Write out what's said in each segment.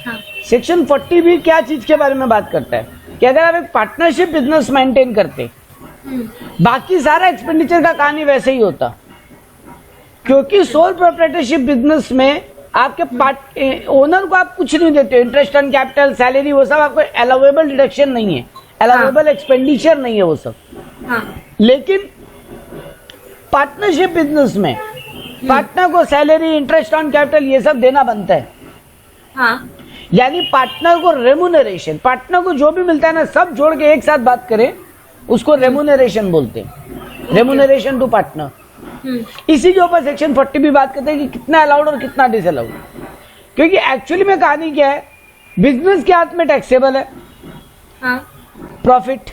हाँ। सेक्शन 40 भी क्या चीज के बारे में बात करता है कि अगर आप एक पार्टनरशिप बिजनेस मेंटेन करते, बाकी सारा एक्सपेंडिचर का कहानी वैसे ही होता, क्योंकि सोल प्रोप्राइटरशिप बिजनेस में आपके ओनर को आप कुछ नहीं देते, इंटरेस्ट ऑन कैपिटल, सैलरी, वो सब आपको अलाउेबल डिडक्शन नहीं है, अलाउेबल एक्सपेंडिचर नहीं है वो सब। लेकिन पार्टनरशिप बिजनेस में पार्टनर को सैलरी, इंटरेस्ट ऑन कैपिटल ये सब देना बनता है। यानी पार्टनर को रेमुनरेशन, पार्टनर को जो भी मिलता है ना, सब जोड़ के एक साथ बात करें उसको रेमुनरेशन बोलते हैं, रेमुनरेशन टू पार्टनर। इसी के ऊपर सेक्शन 40 भी बात करते हैं कि कितना अलाउड और कितना डिसअलाउड, क्योंकि एक्चुअली में कहानी क्या है, बिजनेस के हाथ में टैक्सेबल है प्रॉफिट,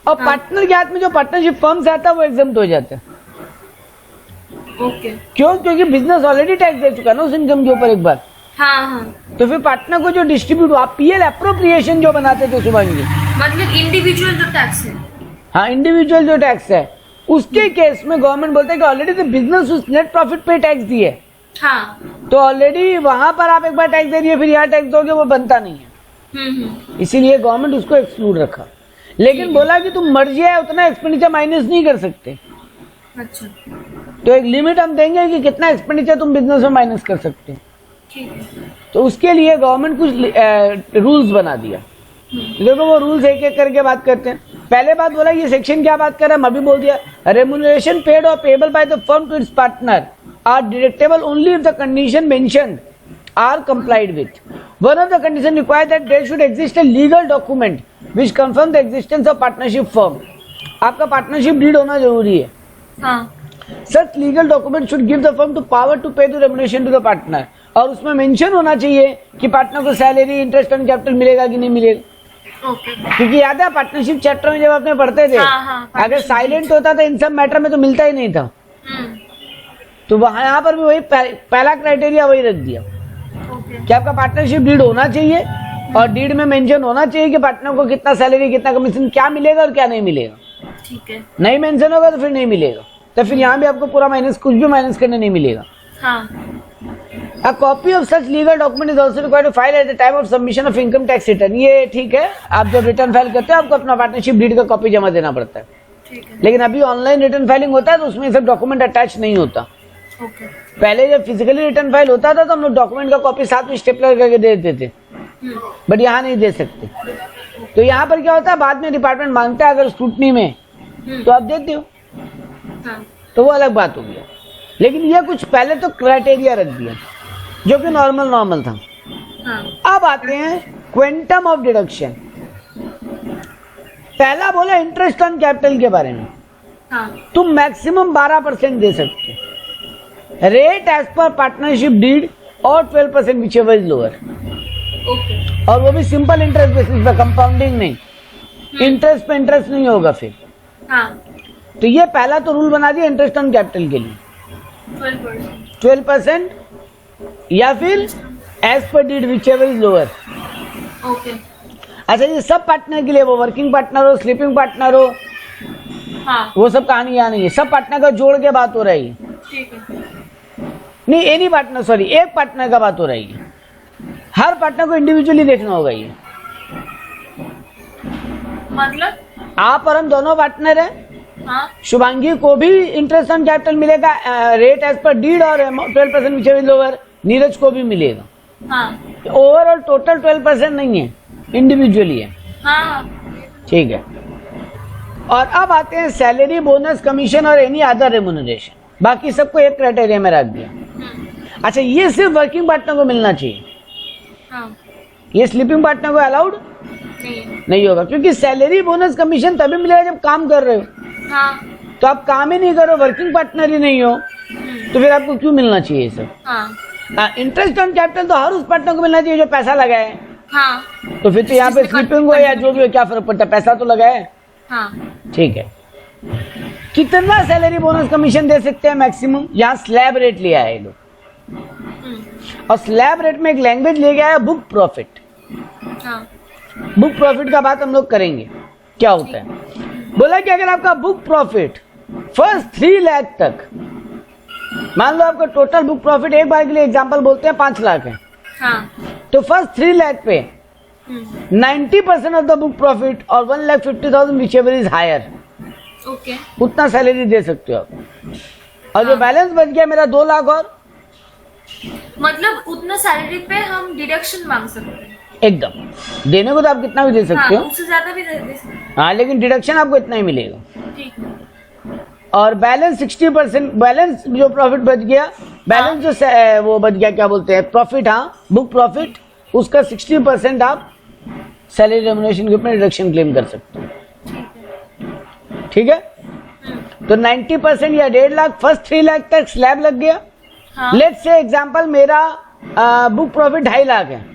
और पार्टनर के हाथ में जो पार्टनरशिप फर्म से आता है वो एग्जम्प्ट हो जाता है। क्यों? क्योंकि बिजनेस ऑलरेडी टैक्स दे चुका है ना उस इनकम के ऊपर एक बार। तो फिर पार्टनर को जो डिस्ट्रीब्यूट, आप पीएल एप्रोप्रिएशन जो बनाते थे शुभांगी, मतलब इंडिविजुअल जो टैक्स है, हाँ इंडिविजुअल जो टैक्स है, उसके केस में गवर्नमेंट बोलता है कि ऑलरेडी तो बिजनेस उस नेट प्रॉफिट पे टैक्स दिए, तो ऑलरेडी वहां पर आप एक बार टैक्स दे रही है, फिर यहाँ टैक्स दोगे, वो बनता नहीं है। इसीलिए गवर्नमेंट उसको एक्सक्लूड रखा, लेकिन बोला कि तुम मर्जी है उतना एक्सपेंडिचर माइनस नहीं कर सकते। अच्छा, तो एक लिमिट हम देंगे कि कितना एक्सपेंडिचर तुम बिजनेस में माइनस कर सकते हो। तो उसके लिए गवर्नमेंट कुछ रूल्स बना दिया। देखो वो रूल्स एक एक करके बात करते हैं। पहले बात बोला ये सेक्शन क्या बात कर रहा है, मैं अभी बोल दिया, रेम्यूनरेशन पेड और payable by the firm to its partner are deductible only if the condition mentioned are complied with. One of the condition require that there should exist a legal document which confirm the existence of partnership firm. आपका partnership deed होना जरूरी है। Such legal document should give the firm to power to pay the remuneration to the partner। और उसमें mention होना चाहिए कि partner को सैलरी, इंटरेस्ट ऑन कैपिटल मिलेगा कि नहीं मिलेगा। क्योंकि याद है पार्टनरशिप चैप्टर में जब आपने पढ़ते थे, अगर साइलेंट होता था इन सब मैटर में तो मिलता ही नहीं था। तो वहां यहाँ पर भी वही पहला क्राइटेरिया वही रख दिया कि आपका पार्टनरशिप डीड होना चाहिए और डीड में मेंशन होना चाहिए कि पार्टनर को कितना सैलरी, कितना कमीशन, क्या मिलेगा और क्या नहीं मिलेगा। ठीक है, नहीं मेंशन होगा तो फिर नहीं मिलेगा, तो फिर यहाँ भी आपको पूरा माइनस, कुछ भी माइनस करने नहीं मिलेगा। A copy of such legal document is also required to file at the time of submission of income tax return। ये ठीक है, आप जब रिटर्न फाइल करते हो आपको अपना पार्टनरशिप डीड का कॉपी जमा देना पड़ता है। ठीक है। लेकिन अभी ऑनलाइन रिटर्न फाइलिंग होता है तो उसमें सब डॉक्यूमेंट अटैच नहीं होता। पहले जब फिजिकली रिटर्न फाइल होता था तो हम लोग डॉक्यूमेंट का कॉपी साथ में स्टेपलर करके दे देते थे, बट यहाँ नहीं दे सकते। तो यहाँ पर क्या होता है, बाद में डिपार्टमेंट मांगता है अगर स्क्रूटनी में तो आप देते हो, तो वो अलग बात हो गया। लेकिन ये कुछ पहले तो क्राइटेरिया रख दिया जो कि नॉर्मल था। अब आते हैं क्वेंटम ऑफ डिडक्शन। पहला बोला इंटरेस्ट ऑन कैपिटल के बारे में, तुम मैक्सिमम 12% दे सकते हो, rate as per partnership deed और 12% व्हिचएवर इज लोअर। और वो भी सिंपल इंटरेस्ट बेसिस पे, कंपाउंडिंग नहीं, इंटरेस्ट पे इंटरेस्ट नहीं होगा फिर। तो ये पहला तो रूल बना दिया इंटरेस्ट ऑन कैपिटल के लिए 12% या फिर as per deed whichever is lower. अच्छा, ये सब पार्टनर के लिए, वो वर्किंग पार्टनर हो, स्लीपिंग पार्टनर हो, वो सब कहानी यहाँ नहीं है, सब पार्टनर का जोड़ के बात हो रही है। नहीं, एनी पार्टनर, सॉरी, एक पार्टनर का बात हो रही है, हर पार्टनर को इंडिविजुअली देखना होगा। ये मतलब आप और हम दोनों पार्टनर हैं। शुभांगी को भी इंटरेस्ट ऑन कैपिटल मिलेगा रेट एज पर डीड और 12% व्हिचएवर इज लोअर, नीरज को भी मिलेगा। ओवरऑल टोटल 12% नहीं है, इंडिविजुअली है। ठीक है। और अब आते हैं सैलरी, बोनस, कमीशन और एनी अदर रेम्यूनरेशन, बाकी सबको एक क्राइटेरिया में रख दिया। अच्छा, ये सिर्फ वर्किंग पार्टनर को मिलना चाहिए, ये स्लीपिंग पार्टनर को अलाउड नहीं होगा, क्योंकि सैलरी, बोनस, कमीशन तभी मिलेगा जब काम कर रहे हो। तो आप काम ही नहीं करो, वर्किंग पार्टनर ही नहीं हो, तो फिर आपको क्यों मिलना चाहिए सब। इंटरेस्ट ऑन कैपिटल तो हर उस पार्टनर को मिलना चाहिए जो पैसा लगाए। तो फिर तो यहाँ पे स्लीपिंग हो या जो भी हो, क्या फर्क पड़ता है, पैसा तो लगाए। ठीक है। कितना सैलरी, बोनस, कमीशन दे सकते हैं मैक्सिमम, यहाँ स्लैब रेट लिया है लोग, और स्लैब रेट में एक लैंग्वेज ले गया है बुक प्रॉफिट। बुक प्रॉफिट का बात हम लोग करेंगे क्या होता है। बोला कि अगर आपका बुक प्रॉफिट फर्स्ट 3 लाख तक, मान लो आपका टोटल बुक प्रॉफिट, एक बार के लिए एग्जांपल बोलते हैं 5 लाख है, हाँ. तो फर्स्ट 3 लाख पे 90% ऑफ द बुक प्रॉफिट और 1,50,000 whichever is higher, okay. उतना सैलरी दे सकते हो आप. और जो बैलेंस बच गया मेरा 2 लाख और मतलब उतना सैलरी पे हम डिडक्शन मांग सकते हैं. एकदम देने को तो आप कितना भी दे सकते हाँ, हो. उससे ज्यादा भी दे सकते हैं. हाँ, लेकिन डिडक्शन आपको इतना ही मिलेगा. ठीक है. और बैलेंस 60%, बैलेंस जो प्रॉफिट बच गया, बैलेंस जो वो बच गया, क्या बोलते हैं, प्रॉफिट, हाँ, बुक प्रॉफिट, उसका 60% आप सैलरी रेम्युनरेशन के ऊपर डिडक्शन क्लेम कर सकते हो. ठीक है. तो 90% या 1.5 लाख, फर्स्ट 3 लाख तक स्लैब लग गया. हाँ. लेट्स से एग्जांपल मेरा बुक प्रॉफिट 2.5 लाख है.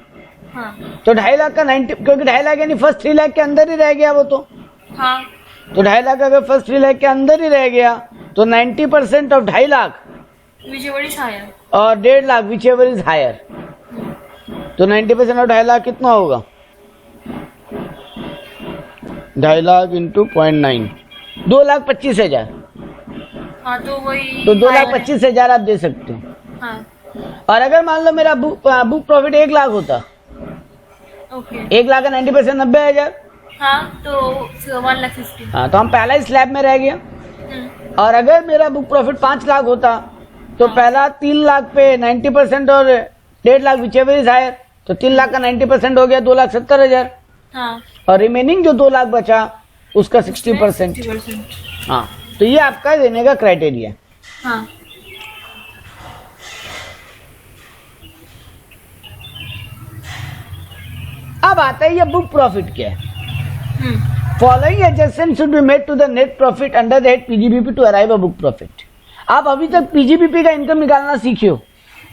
हाँ. तो 2.5 लाख का 90, क्योंकि 2.5 लाख यानी फर्स्ट 3 लाख के अंदर ही रह गया वो. तो हाँ. तो 2.5 लाख अगर फर्स्ट 3 लाख के अंदर ही रह गया तो 90% of 2.5 lakh whichever is higher. और 1.5 lakh whichever is higher. तो 90% ऑफ 2.5 लाख कितना होगा? 2.5 लाख इंटू 0.9, 2,25,000. हाँ, तो वही. तो 2,25,000 आप दे सकते हो. हाँ. और अगर मान लो मेरा बुक प्रॉफिट 1 लाख होता, ओके. 1 लाख का 90% 90,000. हाँ, तो 1,50,000. हाँ, तो हम पहला ही स्लैब में रह गया. और अगर मेरा बुक प्रॉफिट 5 लाख होता तो पहला 3 लाख पे 90% और 1.5 lakh whichever is higher, तो 3 लाख का 90% हो गया 2,70,000. हाँ. और रिमेनिंग जो 2 लाख बचा उसका 60%. 60%. हाँ, तो ये आपका देने का क्राइटेरिया. हाँ. अब आता है ये बुक प्रॉफिट क्या है. Following adjustment should be made to the net profit under the head PGBP to arrive a book profit. आप अभी तक पीजीबीपी का इनकम निकालना सीखे हो.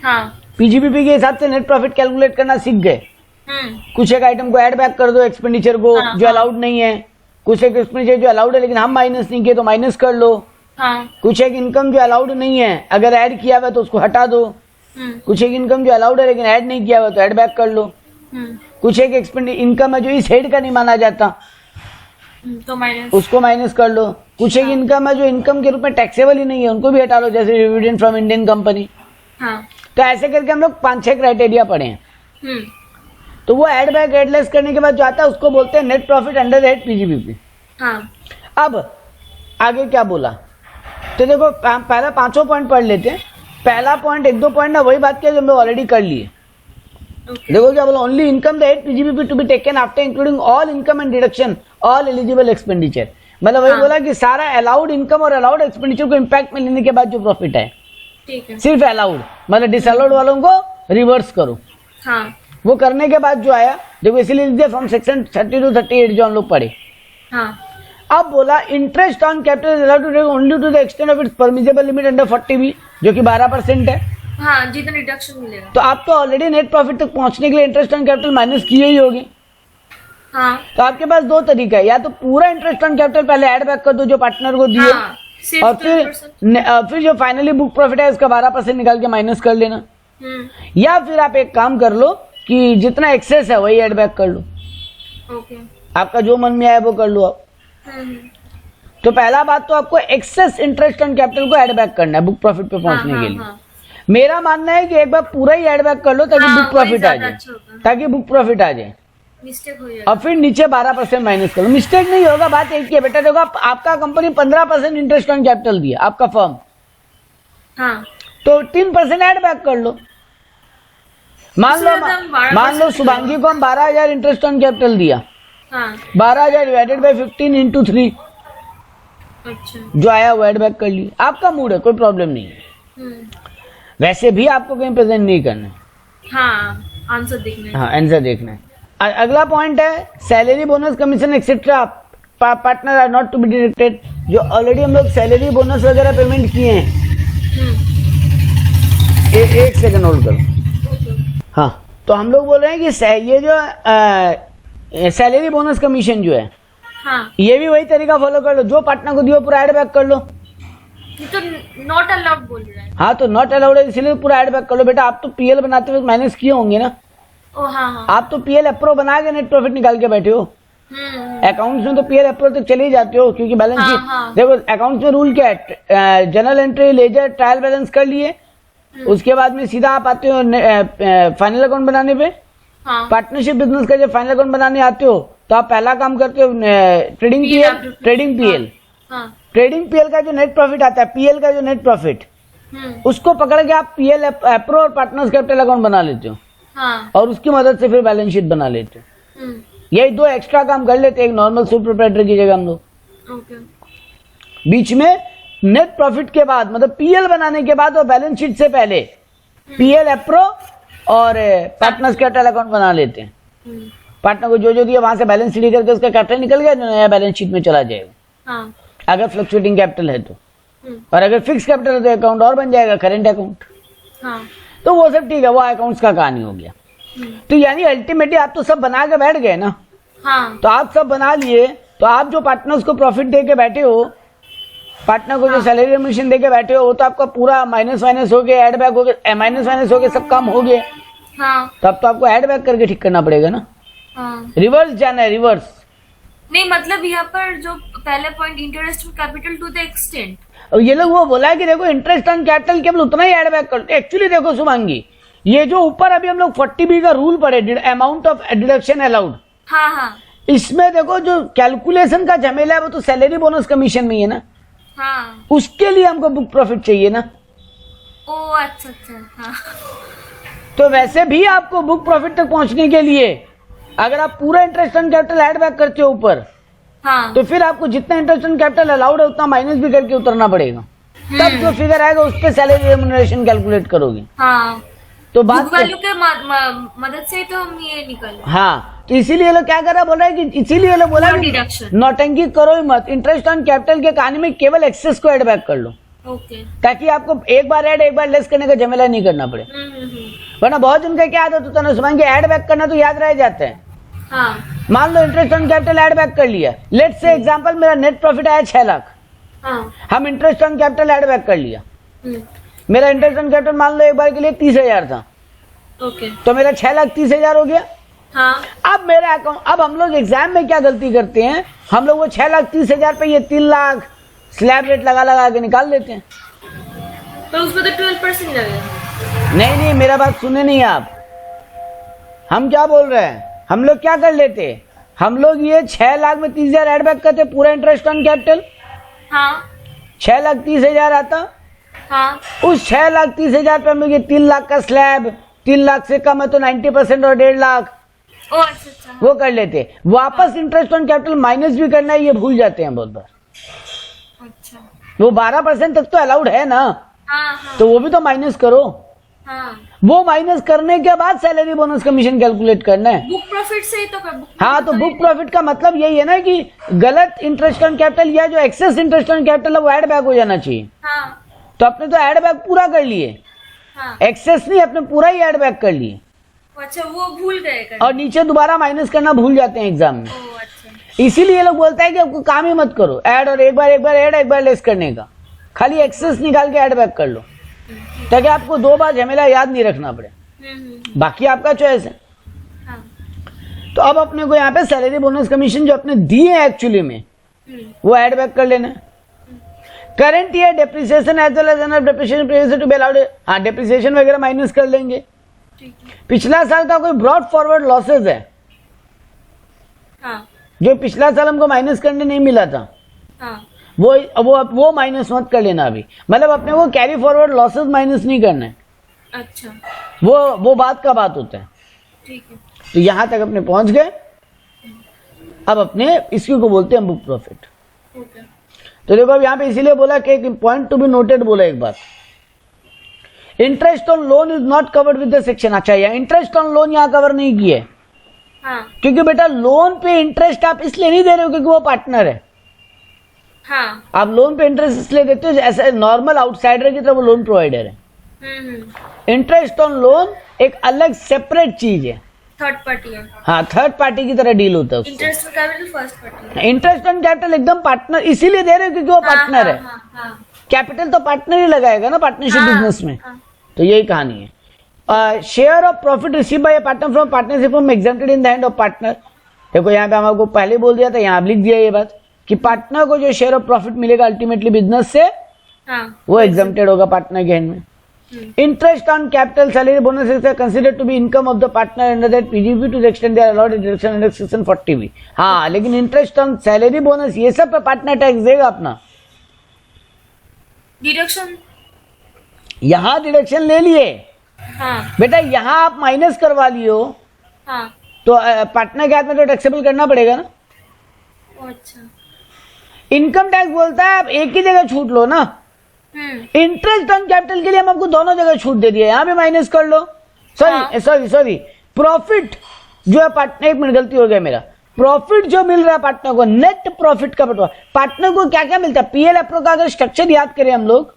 हाँ. पीजीबीपी के हिसाब से नेट प्रॉफिट कैलकुलेट करना सीख गए. कुछ एक आइटम को ऐड बैक कर दो एक्सपेंडिचर को, हाँ, जो अलाउड नहीं है. कुछ एक एक्सपेंडिचर जो अलाउड है लेकिन हम माइनस नहीं किए तो माइनस कर लो. हाँ. कुछ एक इनकम जो अलाउड नहीं है अगर ऐड किया हुआ तो उसको हटा दो. कुछ एक इनकम जो अलाउड है लेकिन ऐड नहीं किया हुआ तो ऐड बैक कर लो. कुछ एक इनकम है जो इस हेड का नहीं माना जाता तो माइनस, उसको माइनस कर लो. कुछ एक इनकम है जो इनकम के रूप में टैक्सेबल ही नहीं है, उनको भी हटा लो, जैसे डिविडेंड फ्रॉम इंडियन कंपनी. हाँ. तो ऐसे करके हम लोग 5-6 क्राइटेरिया पढ़े हैं. तो वो ऐड बैक एडलेस करने के बाद जो आता है उसको बोलते हैं net profit under the head PGBP. हाँ. अब आगे क्या बोला, तो देखो पहला 5 पॉइंट पढ़ लेते हैं. पहला पॉइंट 1-2 पॉइंट ना वही बात किया जो हम लोग ऑलरेडी कर लिए. देखो क्या बोला, only income the head PGBP to be taken after including all income and deduction all eligible expenditure. मतलब वही बोला कि सारा अलाउड इनकम और अलाउड एक्सपेंडिचर को इम्पैक्ट में लेने के बाद जो प्रॉफिट है, ठीक है, सिर्फ अलाउड, मतलब डिसअलाउड वालों को रिवर्स करो. हाँ. वो करने के बाद जो आया, देखो इसीलिए फ्रॉम सेक्शन 30 to 38 जो हम लोग पढ़े. हाँ. अब बोला interest on capital is allowed to take only to the extend of its permissible limit under 40B, जो कि 12% है. हाँ, जितना डिडक्शन मिलेगा. तो आप तो ऑलरेडी नेट प्रॉफिट तक पहुंचने के लिए इंटरेस्ट ऑन कैपिटल माइनस किए ही होगी. हाँ. तो आपके पास 2 तरीका है, या तो पूरा इंटरेस्ट ऑन कैपिटल पहले ऐड बैक कर दो जो पार्टनर को दिए. हाँ, सिर्फ और 12%. फिर जो फाइनली बुक प्रॉफिट है उसका 12% निकाल के माइनस कर लेना. या फिर आप एक काम कर लो कि जितना एक्सेस है वही ऐड बैक कर लो. ओके. आपका जो मन में आए वो कर लो आप. तो पहला बात तो आपको एक्सेस इंटरेस्ट ऑन कैपिटल को ऐड बैक करना है बुक प्रॉफिट पे पहुंचने के लिए. मेरा मानना है कि एक बार पूरा ही ऐड बैक कर लो ताकि बुक प्रॉफिट आ जाए, ताकि बुक प्रॉफिट आ जाए. मिस्टेक हो जाएगा. और फिर नीचे 12% माइनस करो. मिस्टेक नहीं होगा, बात एक ही है बेटा. देखो आपका कंपनी 15% इंटरेस्ट ऑन कैपिटल दिया आपका फर्म, हाँ. तो 3% ऐड बैक कर लो. मान लो शुभांगी को हम 12,000 इंटरेस्ट ऑन कैपिटल दिया. हाँ. 12,000 डिवाइडेड बाई 15 इंटू 3 अच्छा. जो आया वो ऐड बैक कर लिया. आपका मूड है, कोई प्रॉब्लम नहीं है. वैसे भी आपको कहीं प्रेजेंट नहीं करना है. हाँ, आंसर देखना है. हाँ, आंसर देखना है. अगला पॉइंट है salary bonus commission etcetera partner are not to be deducted. जो ऑलरेडी हम लोग सैलरी बोनस वगैरह पेमेंट किए हैं. एक सेकंड होल्ड करो. हाँ, तो हम लोग बोल रहे हैं कि ये जो सैलरी बोनस कमीशन जो है, हाँ. ये भी वही तरीका फॉलो कर लो. जो पार्टनर को दियो पूरा ऐड बैक कर लो. ये तो नॉट अलाउड बोल रहा है. हाँ, तो नॉट अलाउड है इसीलिए पूरा ऐड बैक कर लो. बेटा आप तो पीएल बनाते हुए माइनस किए होंगे ना. ओ हाँ, हाँ. आप तो पीएल अप्रो बना के नेट प्रॉफिट निकाल के बैठे हो. अकाउंट्स में तो पीएल अप्रो तक चले ही जाते हो क्योंकि बैलेंस शीट. हाँ. देखो अकाउंट्स में रूल क्या है, general entry, ledger, trial balance कर लिए, उसके बाद में सीधा आप आते हो फाइनल अकाउंट बनाने पे। हाँ पार्टनरशिप बिजनेस का जब फाइनल अकाउंट बनाने आते हो तो आप पहला काम करते हो ट्रेडिंग पीएल। ट्रेडिंग पीएल हाँ ट्रेडिंग पीएल का जो नेट प्रॉफिट आता है, पीएल का जो नेट प्रॉफिट, उसको पकड़ के आप पीएल एप्रो और पार्टनर्स कैपिटल अकाउंट बना लेते हो। हाँ और उसकी मदद से फिर बैलेंस शीट बना लेते हो। यही दो एक्स्ट्रा काम कर लेते हैं एक नॉर्मल सोल प्रोप्राइटर की जगह हम लोग। ओके बीच में नेट प्रॉफिट के बाद मतलब पीएल बनाने के बाद और बैलेंस शीट से पहले पीएल एप्रो और पार्टनर्स कैपिटल अकाउंट बना लेते हैं। पार्टनर को जो दिया वहां से बैलेंस शीट करके उसका कैपिटल निकल गया, जो नया बैलेंस शीट में चला जाएगा। हाँ अगर फ्लक्चुएटिंग कैपिटल है तो, और अगर फिक्स कैपिटल है तो अकाउंट और बन जाएगा करेंट अकाउंट। हाँ तो वो सब ठीक है, वो अकाउंट्स का कहानी हो गया। तो यानी अल्टीमेटली आप तो सब बना के बैठ गए ना। हाँ तो आप सब बना लिए, तो आप जो पार्टनर्स को प्रॉफिट दे के बैठे हो, पार्टनर को जो सैलरी रेम्युनरेशन दे के बैठे हो, वो तो आपका पूरा माइनस माइनस हो गया, एड बैक हो गया, माइनस माइनस हो गया, सब काम हो गया। हाँ तब तो आपको एड बैक करके ठीक करना पड़ेगा ना। हाँ रिवर्स जाना है, रिवर्स। नहीं मतलब यहाँ पर जो पहले point interest capital to the extent, और ये लोग वो बोला है कि देखो इंटरेस्ट ऑन कैपिटल केवल उतना ही एड बैक करते। एक्चुअली देखो शुभांगी, ये जो ऊपर अभी हम लोग 40B का रूल पढ़े, अमाउंट ऑफ डिडक्शन अलाउड, हाँ हाँ इसमें देखो जो कैलकुलेशन का झमेला है वो तो सैलरी बोनस कमीशन में ही है ना। हाँ उसके लिए हमको बुक प्रॉफिट चाहिए ना। ओ अच्छा अच्छा हाँ तो वैसे भी आपको बुक प्रॉफिट तक पहुंचने के लिए अगर आप पूरा interest on capital add back करते हो ऊपर, हाँ तो फिर आपको जितना इंटरेस्ट ऑन कैपिटल अलाउड है उतना माइनस भी करके उतरना पड़ेगा। तब जो फिगर आएगा उस पर सैलरी रेम्युनरेशन कैलकुलेट करोगे। हाँ तो बुक बात वैल्यू के मदद से ही तो हम ये निकल। हाँ, तो इसीलिए लोग क्या कर रहा बोल रहा है कि इसीलिए लोग बोला कि डिडक्शन नौटंकी करो ही मत, इंटरेस्ट ऑन कैपिटल के कहानी में केवल एक्सेस को ऐड बैक कर लो, ओके ताकि आपको एक बार ऐड एक बार लेस करने का झमेला नहीं करना पड़े। वरना बहुत जन का क्या आदत होता है ना सुबह के ऐड बैक करना तो याद रह जाता है। हाँ मान लो interest on capital add back कर लिया, लेट से एग्जांपल मेरा नेट प्रॉफिट आया 6 लाख, हाँ हम interest on capital add back कर लिया, मेरा इंटरेस्ट ऑन कैपिटल मान लो एक बार के लिए 30,000 था, ओके तो मेरा 6,30,000 हो गया। हाँ अब मेरा अकाउंट, अब हम लोग एग्जाम में क्या गलती करते हैं, हम लोग वो 6,30,000 पे ये 3 लाख स्लैब रेट लगा लगा के निकाल देते हैं। तो उसमें तो 12% लगेगा। नहीं, मेरा बात सुने नहीं आप, हम क्या बोल रहे हैं, हम लोग क्या कर लेते, हम लोग ये 6 लाख में 30,000 एड बैक करते पूरा इंटरेस्ट ऑन कैपिटल। हाँ 6,30,000 आता, हाँ उस 6,30,000 पे हम लोग ये 3 लाख का स्लैब, 3 लाख से कम है तो 90% और 1.5 लाख ओ अच्छा अच्छा वो कर लेते। वापस इंटरेस्ट ऑन कैपिटल माइनस भी करना है, ये भूल जाते हैं बहुत बार। अच्छा वो 12% तक तो अलाउड है ना, हाँ हाँ तो वो भी तो माइनस करो। हाँ वो माइनस करने के बाद सैलरी बोनस कमीशन कैलकुलेट करना है। बुक प्रॉफिट से ही तो कर हाँ, तो बुक प्रॉफिट का मतलब यही है ना कि गलत इंटरेस्ट ऑन कैपिटल या जो एक्सेस इंटरेस्ट ऑन कैपिटल है वो ऐड बैक हो जाना चाहिए। हाँ तो अपने तो ऐड बैक पूरा कर लिए, हाँ एक्सेस नहीं, अपने पूरा ही ऐड बैक कर लिए, अच्छा वो भूल गए कर। और नीचे दोबारा माइनस करना भूल जाते हैं एग्जाम में। ओ अच्छा इसीलिए लोग बोलते हैं कि आपको काम ही मत करो ऐड, और एक बार ऐड एक बार लेस करने का, खाली एक्सेस निकाल के ऐड बैक कर लो, ताकि आपको 2 बार झमेला याद नहीं रखना पड़े। बाकी आपका चॉइस है। हाँ तो अब अपने को यहाँ पे सैलरी बोनस कमीशन जो अपने दिए हैं एक्चुअली में वो ऐड बैक कर लेना है। Current year depreciation as well as depreciation previous to be allowed, हाँ डेप्रिसिएशन वगैरह माइनस कर लेंगे। ठीक है पिछला साल का कोई ब्रॉड फॉरवर्ड लॉसेज है हाँ जो पिछला साल हमको माइनस करने नहीं मिला था, हाँ वो माइनस मत कर लेना अभी, मतलब अपने को कैरी फॉरवर्ड लॉसेज माइनस नहीं करना है। अच्छा वो बात का बात होता है। ठीक है तो यहां तक अपने पहुंच गए। अब अपने इसी को बोलते हैं बुक प्रॉफिट। ओके तो देखो अब यहाँ पे इसीलिए बोला कि एक पॉइंट टू बी नोटेड बोला एक बात, interest on loan is not covered with the section. अच्छा, या इंटरेस्ट ऑन लोन यहाँ कवर नहीं किए, हाँ क्योंकि बेटा लोन पे इंटरेस्ट आप इसलिए नहीं दे रहे हो क्योंकि वो पार्टनर है। हाँ आप लोन पे इंटरेस्ट इसलिए देते हो ऐसे नॉर्मल आउटसाइडर की तरह वो लोन प्रोवाइडर है। इंटरेस्ट ऑन लोन एक अलग सेपरेट चीज है, थर्ड पार्टी है। हाँ थर्ड पार्टी की तरह डील होता है उससे। Interest on capital first party है। इंटरेस्ट ऑन कैपिटल एकदम पार्टनर इसीलिए दे रहे हो क्योंकि वो पार्टनर है। कैपिटल तो पार्टनर ही लगाएगा ना पार्टनरशिप बिजनेस में। तो यही कहानी है। Share of profit receive by partner from partnership from exempted in the hand of partner. देखो यहाँ पे हम आपको पहले बोल दिया था, यहाँ लिख दिया ये बात कि पार्टनर को जो शेयर ऑफ प्रॉफिट मिलेगा अल्टीमेटली बिजनेस से, वो एग्जेम्प्टेड होगा पार्टनर के हैंड में। Interest on capital, salary, bonuses are considered to be income of the partner under that PGB to the extent they are allowed in deduction under section 40B. हाँ, लेकिन interest on salary bonus ये सब पे partner tax देगा अपना। Deduction यहाँ deduction ले लिए, हाँ बेटा यहाँ आप माइनस करवा लियो, हाँ तो पार्टनर के हाथ में तो टैक्सेबल करना पड़ेगा ना। अच्छा इनकम टैक्स बोलता है आप एक ही जगह छूट लो ना। इंटरेस्ट ऑन कैपिटल के लिए हम आपको दोनों जगह छूट दे दिए, यहाँ भी माइनस कर लो। सॉरी प्रॉफिट जो है पार्टनर, एक मिनट गलती हो गया मेरा, प्रॉफिट जो मिल रहा है पार्टनर को, नेट प्रॉफिट का बंटवारा, पार्टनर को क्या क्या मिलता है, पीएल एप्रो का अगर स्ट्रक्चर याद करें हम लोग,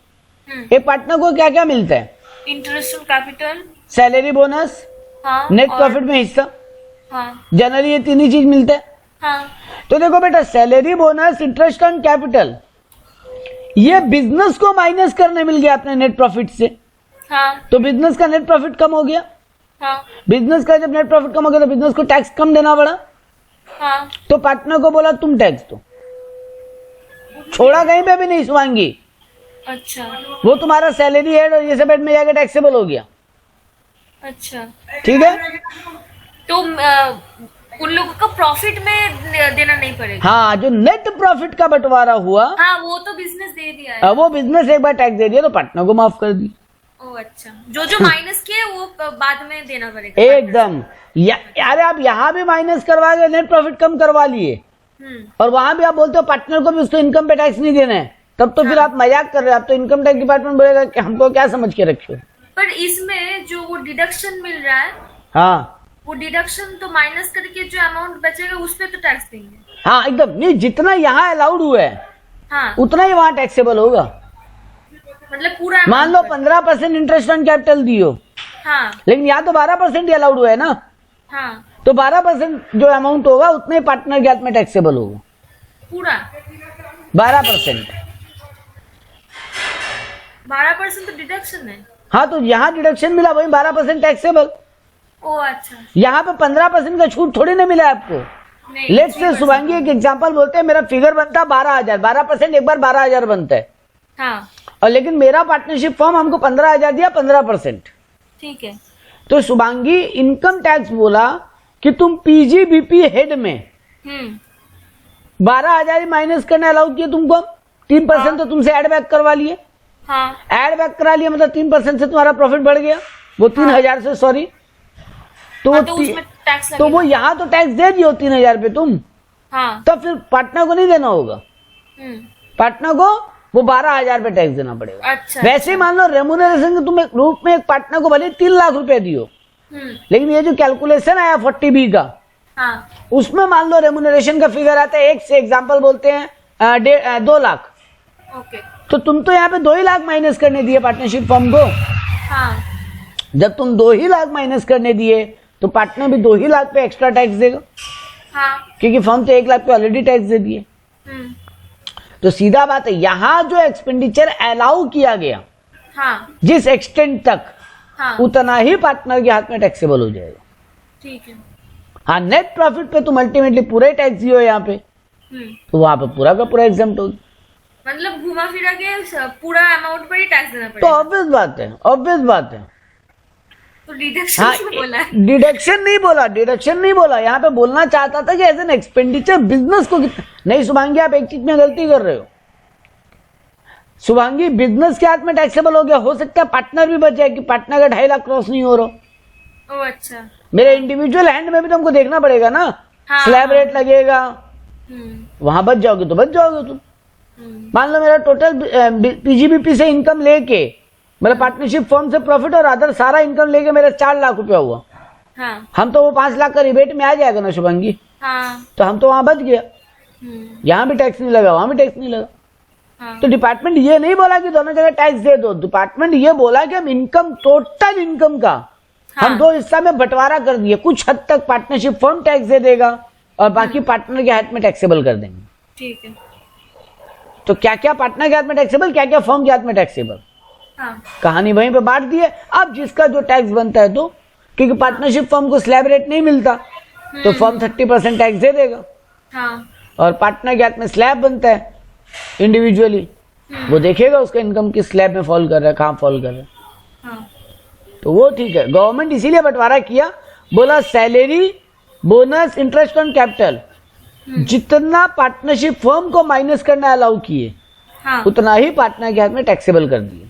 एक पार्टनर को क्या क्या मिलता है, interest on capital, salary bonus, हाँ, नेट प्रॉफिट में हिस्सा, हाँ, जनरली ये तीन ही चीज मिलता है। हाँ, तो देखो बेटा salary bonus interest on capital ये बिजनेस को माइनस करने मिल गया अपने नेट प्रॉफिट से, हाँ, तो बिजनेस का नेट प्रॉफिट कम हो गया। हाँ, बिजनेस का जब नेट प्रॉफिट कम हो गया तो बिजनेस को टैक्स कम देना पड़ा, हाँ, तो पार्टनर को बोला तुम टैक्स दो, छोड़ा कहीं पे भी नहीं शुभांगी, अच्छा वो तुम्हारा सैलरी हेड और ये सब हेड में जाकर टैक्सेबल हो गया। अच्छा ठीक है, तो उन लोगों का प्रॉफिट में देना नहीं पड़ेगा। हाँ जो नेट प्रॉफिट का बंटवारा हुआ, हाँ वो तो बिजनेस दे दिया है। अब वो बिजनेस एक बार टैक्स दे दिया तो पार्टनर को माफ कर दी। ओ अच्छा, जो माइनस किए वो बाद में देना पड़ेगा एकदम। अरे आप यहाँ भी माइनस करवा के नेट प्रॉफिट कम करवा लिए और वहां भी आप बोलते हो पार्टनर को भी उसको इनकम पे टैक्स नहीं देना है, तब तो फिर आप मजाक कर रहे हो। आप तो इनकम टैक्स डिपार्टमेंट बोलेगा कि हमको क्या समझ के रखे हो। पर इसमें जो वो डिडक्शन मिल रहा है, हाँ वो डिडक्शन तो माइनस करके जो अमाउंट बचेगा उस पे तो टैक्स देंगे। हाँ एकदम, नहीं जितना यहाँ अलाउड हुआ है हाँ, उतना ही वहाँ टैक्सेबल होगा। मतलब पूरा मान लो 15% इंटरेस्ट ऑन कैपिटल दियो, हाँ, लेकिन यहाँ तो 12% ही अलाउड हुआ है ना, हाँ, तो 12% जो अमाउंट होगा उतने ही पार्टनर के हाथ में टैक्सेबल होगा, पूरा 12%। 12% तो डिडक्शन है। हाँ तो यहाँ डिडक्शन मिला वही 12% टैक्सेबल। ओ अच्छा, यहाँ पे 15% का छूट थोड़ी ना मिला है आपको। नहीं लेट्स से शुभांगी एक एग्जांपल बोलते हैं, मेरा फिगर बनता है 12,000, 12% एक बार 12,000 बनता है, हाँ, और लेकिन मेरा पार्टनरशिप फॉर्म हमको 15,000 दिया, 15%। ठीक है, तो शुभांगी इनकम टैक्स बोला कि तुम पीजीबीपी हेड में 12,000 ही माइनस करने अलाउ किए तुमको, 3% तो तुमसे एड बैक करवा लिए। हाँ, एड बैक करा लिया मतलब 3% से तुम्हारा प्रॉफिट बढ़ गया, वो 3,000 से, सॉरी, तो, हाँ, तो उसमें टैक्स तो वो यहाँ तो टैक्स दे दियो 3,000 पे तुम, हाँ, तो फिर पार्टनर को नहीं देना होगा, पार्टनर को वो 12,000 पे टैक्स देना पड़ेगा। अच्छा, वैसे ही मान लो रेम्यूनरेशन के तुम एक रूप में एक पार्टनर को भले 3 लाख रुपए दियो, लेकिन ये जो कैलकुलेशन आया 40B का, हाँ, उसमें मान लो रेम्यूनरेशन का फिगर आता है, एक से एग्जाम्पल बोलते हैं 2 लाख, ओके, तो तुम तो यहाँ पे 2 ही लाख माइनस करने दिए पार्टनरशिप फर्म को। हाँ, जब तुम 2 ही लाख माइनस करने दिए तो पार्टनर भी 2 ही लाख पे एक्स्ट्रा टैक्स देगा, हाँ, क्योंकि फर्म तो 1 लाख पे ऑलरेडी टैक्स दे दिए। तो सीधा बात है, यहाँ जो एक्सपेंडिचर अलाउ किया गया, हाँ, जिस एक्सटेंट तक, हाँ, उतना ही पार्टनर के हाथ में टैक्सेबल हो जाएगा। ठीक है, हाँ नेट प्रॉफिट पे तुम अल्टीमेटली पूरा ही टैक्स दियो यहाँ पे, तो वहां पे पूरा का पूरा एग्जाम्प्ट होगी। मतलब घुमा फिरा के पूरा अमाउंट पर ही टैक्स देना तो पड़ेगा। ऑब्वियस बात है, ऑब्वियस बात है। तो डिडक्शन हाँ, बोला है। डिडक्शन नहीं बोला, डिडक्शन नहीं बोला, यहाँ पे बोलना चाहता था कि एज एन एक्सपेंडिचर बिजनेस को कितना नहीं। शुभांगी आप एक चीज में गलती कर रहे हो, शुभांगी बिजनेस के हाथ में टैक्सेबल हो गया, हो सकता है पार्टनर भी बच जाए कि पार्टनर का 2.5 लाख क्रॉस नहीं हो रहा। ओ अच्छा, मेरे इंडिविजुअल हैंड में भी तुमको देखना पड़ेगा ना, हाँ, स्लैब रेट लगेगा, वहां बच जाओगे तो बच जाओगे तुम। मान लो मेरा टोटल पीजीबीपी से इनकम लेके, मतलब पार्टनरशिप फर्म से प्रॉफिट और अदर सारा इनकम लेके मेरा 4 लाख रुपया हुआ, हाँ, हम तो वो 5 लाख का रिबेट में आ जाएगा ना शुभांगी, हाँ, तो हम तो वहां बच गया, यहाँ भी टैक्स नहीं लगा, वहां भी टैक्स नहीं लगा। हाँ, तो डिपार्टमेंट ये नहीं बोला कि दोनों जगह टैक्स दे दो, डिपार्टमेंट ये बोला कि हम इनकम, टोटल इनकम का हम 2 हिस्सा में बंटवारा कर दिए, कुछ हद तक पार्टनरशिप फर्म टैक्स दे देगा और बाकी पार्टनर के हाथ में टैक्सेबल कर देंगे। ठीक है, तो क्या क्या पार्टनर के हाथ में टैक्सेबल, क्या क्या फर्म के हाथ में टैक्सेबल, हाँ, कहानी वहीं पे बांट दी है। अब जिसका जो टैक्स बनता है, तो क्योंकि पार्टनरशिप फर्म को स्लैब रेट नहीं मिलता, तो फर्म 30% टैक्स दे देगा, हाँ, और पार्टनर के हाथ में स्लैब बनता है इंडिविजुअली, वो देखेगा उसका इनकम किस स्लैब में फॉल कर रहा है, कहाँ फॉल कर रहा है। हाँ तो वो ठीक है। गवर्नमेंट इसीलिए बंटवारा किया, बोला salary, bonus, interest on capital जितना पार्टनरशिप फर्म को माइनस करना अलाउ किए, हाँ उतना ही पार्टनर के हाथ में टैक्सेबल कर दिए।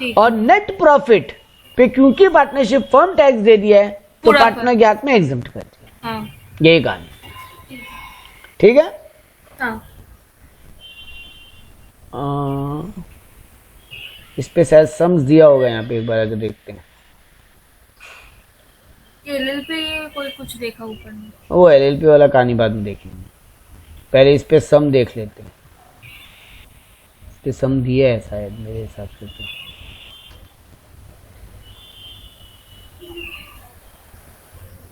ठीक। और नेट प्रॉफिट पे क्योंकि पार्टनरशिप फर्म टैक्स दे दिया है तो पूरा पार्टनर के हाथ में एग्जम्प्ट कर दिया। हाँ यही कहानी, ठीक है। हाँ इस पे शायद सम्स दिया होगा यहाँ पे, एक बार अगर देखते हैं। एलएलपी कोई कुछ देखा ऊपर में? वो एलएलपी वाला कहानी बाद में देखेंगे, पहले इस पे सम देख लेते हैं। इस पे सम दिया है शायद मेरे हिसाब से तो।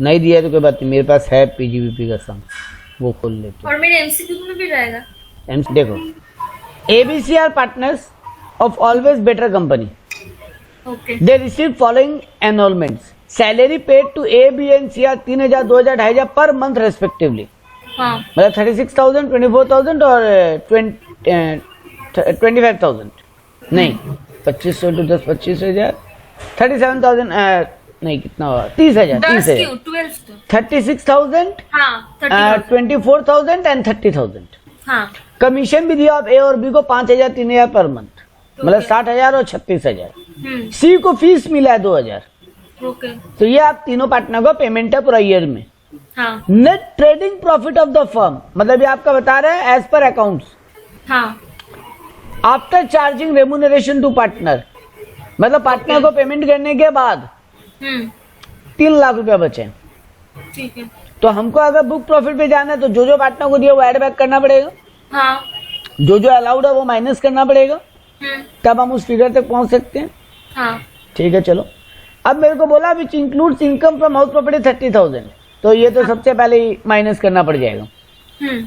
नहीं दिया है तो कोई बात नहीं, मेरे पास है पीजीबीपी का सम, वो खोल लेते और मेरे एमसीक्यू में भी रहेगा। हैं। देखो, ABC are partners of always better company, okay they receive following enrolments, salary paid to A B and C are 3,000, 2,000, 2,500 per month respectively. हाँ मतलब 36,000, 24,000 और 25,000 नहीं, 2,500 to 10, 25,000, 37,000 नहीं, कितना हुआ, 30,000, 30,000, 36,000, हाँ 24,000 एंड 30,000। हाँ कमीशन भी दिया आप ए और बी को 5,000, 3,000 पर मंथ, मतलब 60,000 और 36,000। सी को फीस मिला है 2,000। ओके तो ये आप तीनों पार्टनर को पेमेंट है पूरा ईयर में। हाँ net trading profit of the firm, मतलब ये आपका बता रहा है एज पर अकाउंट्स, हाँ after charging remuneration to partner, मतलब पार्टनर को पेमेंट करने के बाद 3 लाख रुपया बचे। ठीक है। तो हमको अगर बुक प्रॉफिट पे जाना है तो जो जो पार्टनर को दिया वो एड बैक करना पड़ेगा, हाँ जो जो अलाउड है वो माइनस करना पड़ेगा, तब हम उस फिगर तक पहुंच सकते हैं। हाँ ठीक है, चलो। अब मेरे को बोला which includes income from house property 30,000, तो ये तो सबसे पहले ही माइनस करना पड़ जाएगा।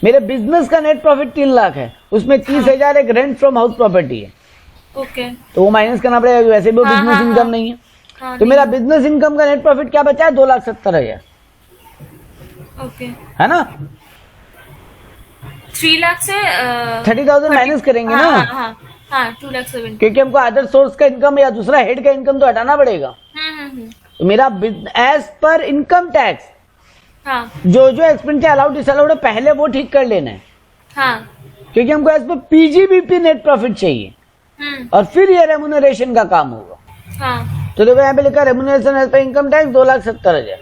मेरे बिजनेस का नेट प्रॉफिट 3 लाख है, उसमें 30,000 एक रेंट फ्रॉम हाउस प्रॉपर्टी है, ओके तो वो माइनस करना पड़ेगा, वैसे भी बिजनेस हाँ, इनकम हाँ। नहीं है। हाँ, तो मेरा बिजनेस इनकम का नेट प्रॉफिट क्या बचा है, 2,70,000, ओके है ना। 3 लाख से 30,000 माइनस करेंगे हाँ, ना, हाँ हाँ 2,70,000। क्योंकि हमको अदर सोर्स का इनकम या दूसरा हेड का इनकम तो हटाना पड़ेगा। तो मेरा एज पर इनकम टैक्स हाँ जो जो एक्सपेंडिचर अलाउड डिसअलाउड है पहले वो ठीक कर लेना है, हाँ क्योंकि हमको as per PGBP net profit चाहिए और फिर ये रेम्यूनरेशन का काम होगा। हाँ तो देखो यहाँ पे लिखा remuneration as per income tax 2,70,000,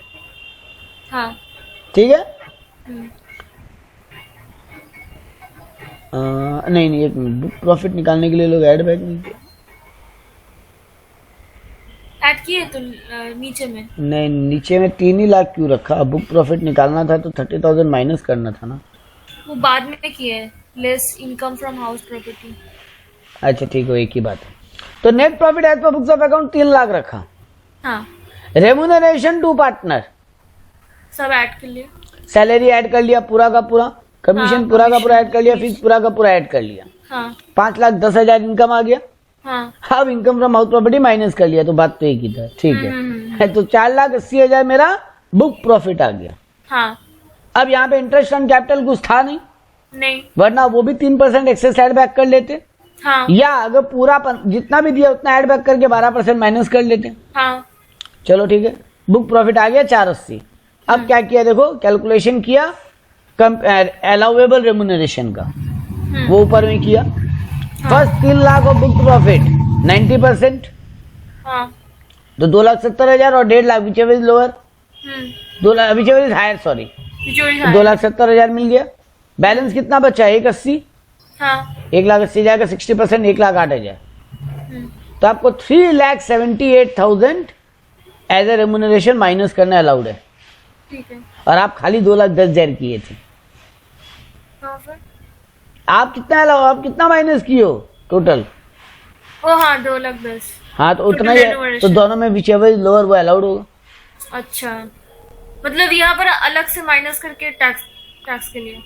हाँ ठीक है। नहीं एक मिनट, बुक प्रॉफिट निकालने के लिए लोग ऐड बैक नहीं किया, ऐड किए तो नीचे में नहीं नीचे में 3 लाख क्यों रखा, बुक प्रॉफिट निकालना था तो 30,000 माइनस करना था ना, वो बाद में किए है, less income from house property. अच्छा ठीक है, एक ही बात है। तो net profit as per books of account 3 lakh रखा, हाँ रेम्यूनरेशन टू पार्टनर सब ऐड कर लिए, सैलरी ऐड कर लिया पूरा का पूरा, कमीशन हाँ, पूरा का पूरा commission, ऐड कर लिया, फीस पूरा का पूरा ऐड कर लिया, हाँ 5,10,000 इनकम आ गया। हाँ अब income from house property minus कर लिया, तो बात तो एक ही था, ठीक है। तो 4,80,000 मेरा बुक प्रॉफिट आ गया। हाँ अब यहाँ पे इंटरेस्ट ऑन कैपिटल कुछ था नहीं, वरना वो भी 3% एक्सेस ऐड बैक कर लेते, हाँ या अगर पूरा जितना भी दिया उतना ऐड बैक करके 12% माइनस कर लेते। हाँ चलो ठीक है, बुक प्रॉफिट आ गया 480। अब क्या किया देखो, कैलकुलेशन किया अलाउेबल रेम्यूनरेशन का, वो ऊपर में किया। First 3 lakh of book profit 90%, हाँ तो 2,70,000 और 1.5 lakh whichever is lower, 2 lakh whichever is higher, sorry, 2,70,000 मिल गया। बैलेंस कितना बचा, 180, हाँ 1,80,000 जाएगा 60%, 1,08,000, तो आपको 3,78,000 एज ए रेम्यूनरेशन माइनस करना अलाउड है, ठीक है। और आप खाली 2,10,000 किए थे। हाँ फिर आप कितना माइनस किए हो टोटल, ओ हाँ 2,10,000, हाँ तो उतना ही है, तो remuneration। दोनों में विच एवर इज लोअर वो अलाउड होगा। अच्छा मतलब यहाँ पर अलग से माइनस करके टैक्स के लिए,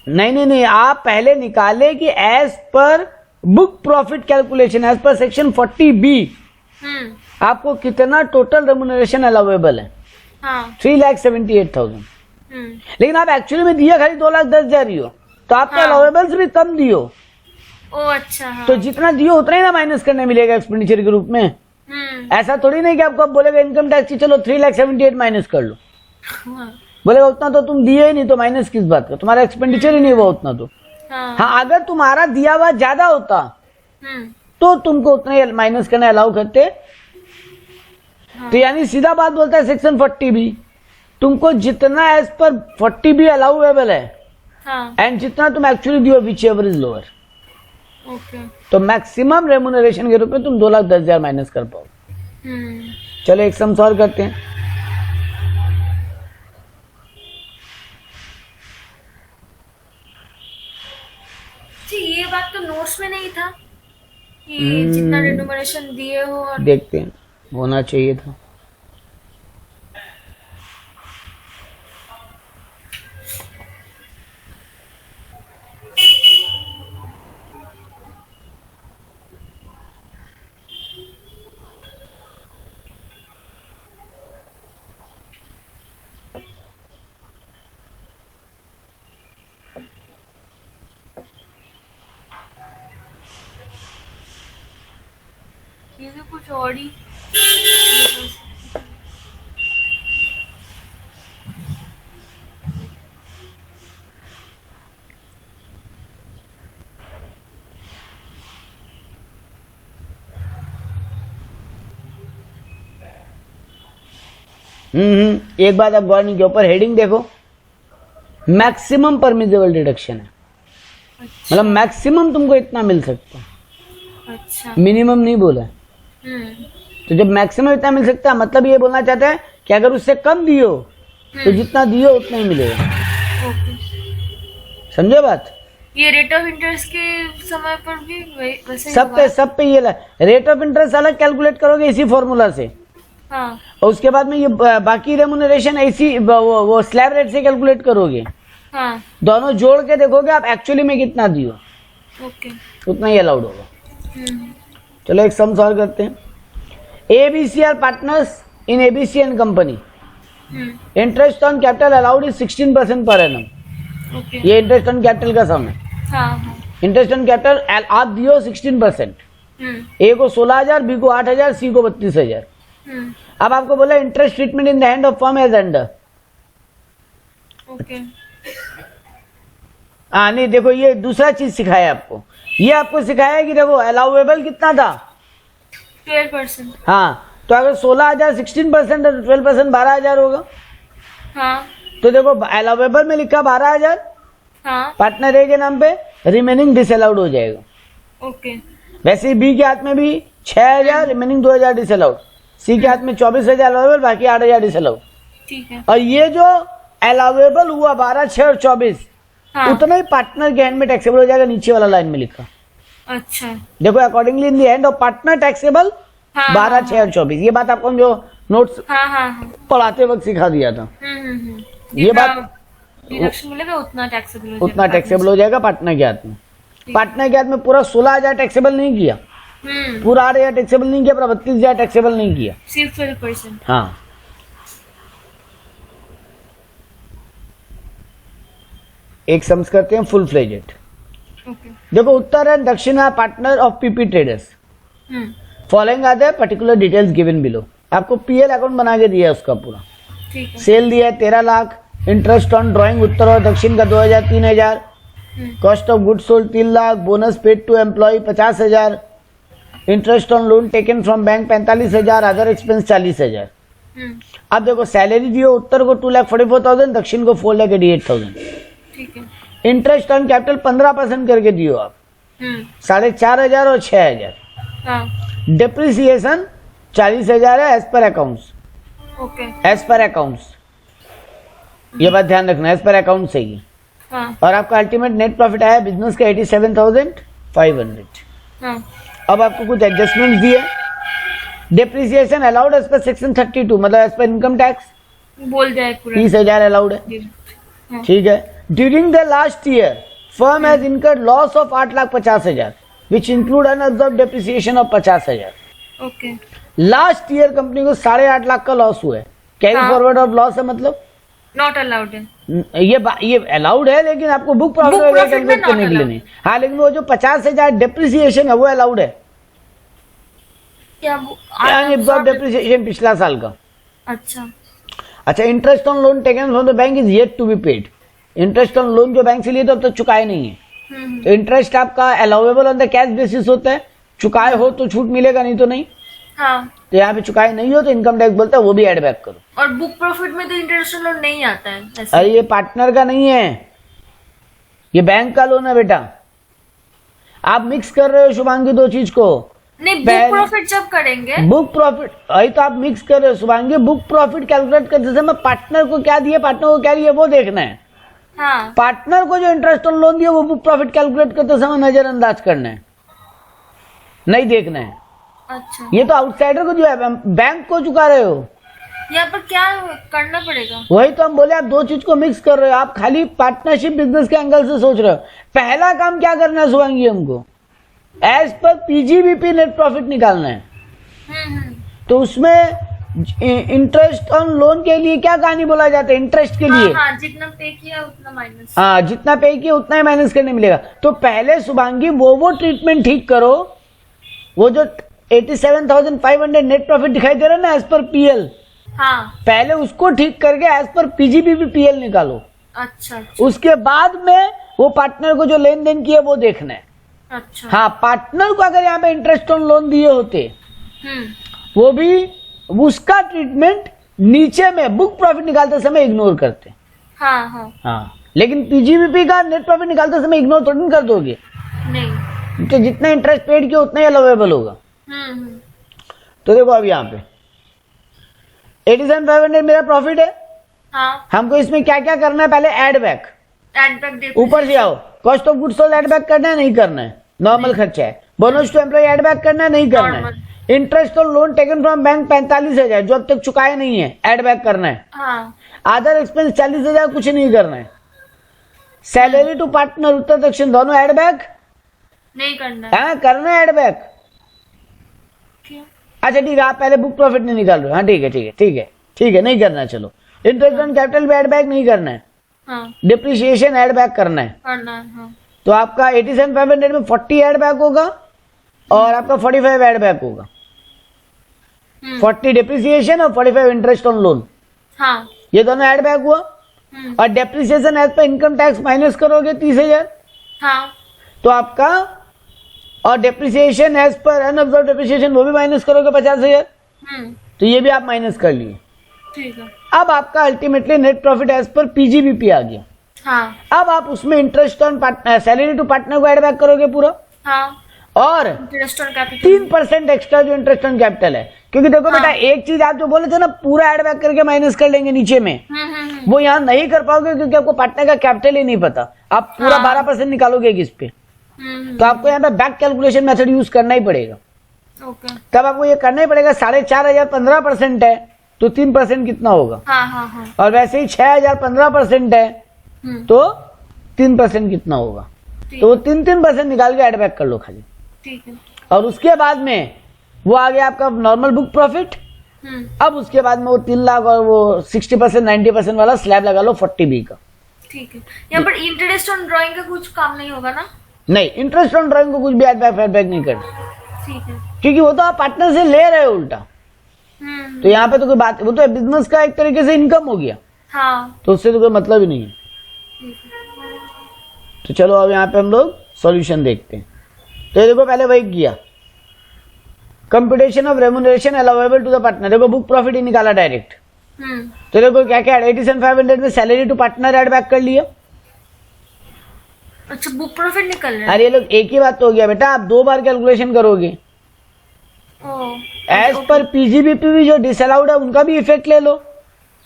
नहीं, आप पहले निकाले कि as per book profit calculation as per section 40B आपको कितना टोटल रेम्यूनरेशन अलाउेबल है, हाँ 3,78,000, लेकिन आप एक्चुअली में दिया खाली 2,10,000 ही हो, तो आपका हाँ। अलाउेबल से भी कम दियो, ओ अच्छा, हाँ तो जितना दियो उतना ही ना माइनस करने मिलेगा एक्सपेंडिचर के रूप में। ऐसा थोड़ी नहीं कि आपको अब बोलेगा इनकम टैक्स की चलो 3,78,000 माइनस कर लो, हाँ, बोलेगा उतना तो तुम दिए ही नहीं तो माइनस किस बात का, तुम्हारा एक्सपेंडिचर ही नहीं हुआ उतना तो। हाँ, अगर तुम्हारा दिया हुआ ज्यादा होता तो तुमको उतना ही माइनस करना अलाउ करते। तो यानी सीधा बात बोलता है सेक्शन 40 भी, तुमको जितना एज पर 40 भी अलाउएबल है एंड जितना तुम एक्चुअली दियो विच एवर इज लोअर, तो मैक्सिमम रेमुनरेशन के रूप में तुम 2,10,000 माइनस कर पाओ। चलो एक सम सॉल्व करते हैं। जी ये बात तो नोट्स में नहीं था कि जितना रेमुनरेशन दिए हो और देखते हैं, होना चाहिए था। ये तो कुछ और ही। एक बात आप गौर नहीं किया, ऊपर हेडिंग देखो, मैक्सिमम परमिसेबल डिडक्शन है, मतलब मैक्सिमम तुमको इतना मिल सकता है, अच्छा, मिनिमम नहीं बोला है। तो जब मैक्सिमम इतना मिल सकता है मतलब ये बोलना चाहते हैं कि अगर उससे कम दियो तो जितना दियो उतना ही मिलेगा। समझे बात? ये रेट ऑफ इंटरेस्ट के समय पर भी वैसे सब पे ये रेट ऑफ इंटरेस्ट अलग कैलकुलेट करोगे इसी फॉर्मूला से, हाँ, और उसके बाद में ये बाकी रेमुनरेशन ऐसी वो स्लैब रेट से कैलकुलेट करोगे, हाँ, दोनों जोड़ के देखोगे आप एक्चुअली में कितना दियो, ओके, उतना ही अलाउड होगा। चलो एक सम सॉल्व करते हैं। ABC are partners in ABC and company, interest on capital allowed is 16% per annum. ये इंटरेस्ट ऑन कैपिटल का सम है। इंटरेस्ट ऑन कैपिटल आप दियो 16%, ए को 16,000, बी को 8,000, सी को 32,000। अब आपको बोला interest treatment in the hand of firm as under. नहीं देखो ये दूसरा चीज सिखाया आपको, ये आपको सिखाया कि देखो अलाउएबल कितना था 12%। हाँ, तो अगर 16,000 16% है तो 12% 12,000 होगा। हाँ, तो देखो अलाउएबल में लिखा 12,000, हाँ, पार्टनर ए के नाम पे, रिमेनिंग डिसअलाउड हो जाएगा। ओके, वैसे बी के हाथ में भी 6,000, रिमेनिंग 2,000 डिसअलाउड, सी के हाथ में 24,000 अलाउएबल, बाकी 8,000 डिसअलाउड। ठीक है। और ये जो अलाउएबल हुआ 12, 6 और 24, हाँ, उतना ही पार्टनर के हैंड में टैक्सेबल हो जाएगा, नीचे वाला लाइन में लिखा। अच्छा, देखो accordingly in the hand of partner taxable 12, 6 और 24। ये बात आपको जो नोट्स पढ़ाते वक्त सिखा दिया था। ये बात डिडक्शन मिलेगा उतना टैक्सेबल हो जाएगा पार्टनर के हाथ में। पार्टनर के हाथ में पूरा 16,000 टैक्सेबल नहीं किया, पूरा 8,000 टैक्सेबल नहीं किया, पूरा 32,000 टैक्सेबल नहीं किया, सिर्फ 12%। हाँ। एक सम्स करते हैं फुल फ्लेजेड। देखो Uttar and Dakshin are partner of PP traders, following are the particular details given below. आपको पीएल अकाउंट बना के दिया है उसका पूरा, सेल दिया है 13 lakh, interest on drawing Uttar और दक्षिण का 2,000 3,000, cost of goods sold 3 lakh, bonus paid to employ 50,000, interest on loan taken from bank 45,000, other expense 40,000। अब देखो सैलरी दियो उत्तर को 2,44,000, दक्षिण को 4,88,000। इंटरेस्ट ऑन कैपिटल 15% करके दियो आप, 4,500 और 6,000। डिप्रिसिएशन 40,000 है as per accounts, as per accounts, ये बात ध्यान रखना, एज पर अकाउंट से ही। और आपका अल्टीमेट नेट प्रॉफिट आया बिजनेस का 87,500। अब आपको कुछ एडजस्टमेंट दिए, depreciation allowed as per section 32, मतलब एज पर इनकम टैक्स बोल जाए 30,000 अलाउड है, ठीक है। During the last year firm has incurred loss of 8,50,000 which include unabsorbed depreciation of 50,000। Okay, last year company को 8.5 लाख का लॉस हुआ है, कैरी फॉरवर्ड ऑफ लॉस है, मतलब नॉट अलाउड है। ये अलाउड है लेकिन आपको बुक प्रॉफिट कैलकुलेट करने के लिए नहीं। हाँ, लेकिन वो जो 50,000 डेप्रिसिएशन है वो अलाउड है। क्या अनएब्सॉर्ब डेप्रिसिएशन पिछला साल का। अच्छा, interest on loan taken from the bank is yet to be paid. Interest on loan जो बैंक से लिए तो अब तक चुकाए नहीं है, तो इंटरेस्ट आपका allowable on the cash basis होता है, चुकाए हो तो छूट मिलेगा, नहीं तो नहीं। हाँ, तो यहाँ पे चुकाए नहीं हो तो इनकम टैक्स बोलता है वो भी एड बैक करो। और बुक प्रॉफिट में तो इंटरेस्ट लोन नहीं आता है ऐसे। अरे ये पार्टनर का नहीं है, ये बैंक का लोन है बेटा। आप मिक्स कर रहे हो शुभांगी दो चीज को। नहीं, बुक प्रॉफिट जब करेंगे, बुक प्रॉफिट वही तो आप मिक्स कर रहे हो शुभांगी। बुक प्रॉफिट कैलकुलेट करते समय पार्टनर को क्या दिए, पार्टनर को क्या दिए वो देखना है। हाँ, पार्टनर को जो इंटरेस्ट ऑन लोन दिया वो बुक प्रॉफिट कैलकुलेट करते समय नजरअंदाज करना है, नहीं देखना है। अच्छा, ये तो आउटसाइडर को जो है, बैंक को चुका रहे हो। यहाँ पर क्या करना पड़ेगा? वही तो हम बोले, आप दो चीज को मिक्स कर रहे हो। आप खाली पार्टनरशिप बिजनेस के एंगल से सोच रहे हो। पहला काम क्या करना है शुभांगी, हमको as per PGBP net profit निकालना है। तो उसमें इंटरेस्ट ऑन लोन के लिए क्या कहानी बोला जाता है, इंटरेस्ट के लिए हाँ, जितना पे किया उतना माइनस। हाँ, जितना पे किया उतना ही माइनस करने मिलेगा। तो पहले शुभांगी वो ट्रीटमेंट ठीक करो, वो जो 87,500 नेट प्रॉफिट दिखाई दे रहा है ना एज पर पीएल, हाँ, पहले उसको ठीक करके एज पर पीजीबीपी पीएल निकालो। अच्छा, उसके बाद में वो पार्टनर को जो लेन देन किया वो देखना है। अच्छा, हाँ, पार्टनर को अगर यहाँ पे इंटरेस्ट ऑन लोन दिए होते वो भी उसका ट्रीटमेंट नीचे में बुक प्रॉफिट निकालते समय इग्नोर करते। हाँ, हाँ, हाँ, लेकिन पीजीबीपी का नेट प्रॉफिट निकालते समय इग्नोर थोड़ी ना कर दोगे, नहीं, तो जितना इंटरेस्ट पेड किया उतना ही अलाउेबल होगा। तो देखो अब यहाँ पे 87,500 मेरा प्रॉफिट है। हाँ, हमको इसमें क्या क्या करना है, पहले एड बैक, ऊपर से आओ, cost of goods sold add back करना है, नहीं करना है, नॉर्मल खर्चा है। Bonus to employ add back करना है, नहीं करना है। Interest on loan taken from bank 45,000 जो अब तक चुकाए नहीं है, एड बैक करना है। हाँ, अदर एक्सपेंस 40,000 कुछ नहीं करना है। सैलरी टू पार्टनर उत्तर दक्षिण दोनों एड बैक नहीं करना है। हाँ, करना है एड बैक। अच्छा ठीक है, आप पहले बुक प्रॉफिट नहीं निकाल रहे हो। हाँ ठीक है, ठीक है, ठीक है, ठीक है, नहीं करना है। चलो, इंटरेस्ट ऑन कैपिटल भी एड बैक नहीं करना है। हाँ, डिप्रिसिएशन एड बैक करना है। हाँ, तो आपका 87,500 में 40 एड बैक होगा और आपका 45 एड बैक होगा। 40 डिप्रिसिएशन और 45 इंटरेस्ट ऑन लोन, हाँ, ये दोनों एड बैक हुआ। और depreciation as per income tax minus करोगे 30,000, हाँ, तो आपका, और depreciation as per unabsorbed depreciation वो भी माइनस करोगे 50,000, तो ये भी आप माइनस कर लिए। ठीक है। अब आपका ultimately net profit as per PGBP आ गया। हाँ, अब आप उसमें interest on salary to partner को एड बैक करोगे पूरा, हाँ, और इंटरेस्ट ऑन कैपिटल 3% एक्स्ट्रा जो इंटरेस्ट ऑन कैपिटल है। क्योंकि देखो बेटा, एक चीज आप जो बोले थे ना पूरा एड बैक करके माइनस कर लेंगे नीचे में, वो यहाँ नहीं कर पाओगे क्योंकि आपको पार्टनर का कैपिटल ही नहीं पता। आप पूरा 12% निकालोगे किस पे, तो आपको यहाँ पे बैक कैलकुलेशन मेथड यूज करना ही पड़ेगा। ओके, तब आपको ये करना ही पड़ेगा। 4,500 15% है तो 3% कितना होगा, हाँ, हाँ, हाँ, और वैसे ही 6,000 15% है तो 3% कितना होगा। तो वो 3% निकाल के एड बैक कर लो खाली। ठीक है। और उसके बाद में वो आ गया आपका नॉर्मल बुक प्रॉफिट। अब उसके बाद में वो 3 लाख और वो 60% 90% वाला स्लैब लगा लो 40B का। ठीक है। यहाँ पर इंटरेस्ट ऑन ड्राइंग का कुछ काम नहीं होगा ना? नहीं, इंटरेस्ट ऑन ड्राइंग को कुछ भी एड बैक नहीं करना, ठीक है, क्योंकि वो तो आप पार्टनर से ले रहे हो उल्टा। तो यहाँ पे तो कोई बात, वो तो बिजनेस का एक तरीके से इनकम हो गया, हाँ, तो उससे तो कोई मतलब ही नहीं है। तो चलो अब यहाँ पे हम लोग सॉल्यूशन देखते हैं। तो ये देखो, पहले वही किया, computation of remuneration allowable to the partner. देखो बुक प्रॉफिट ही निकाला डायरेक्ट। तो देखो क्या क्या 87,500 में salary to partner add back कर लिया। अच्छा, बुक प्रॉफिट निकल रहा है। अरे ये लोग एक ही बात तो हो गया बेटा, आप 2 बार कैलकुलेशन करोगे। एज पर पीजीबीपी भी जो डिसअलाउड है उनका भी इफेक्ट ले लो,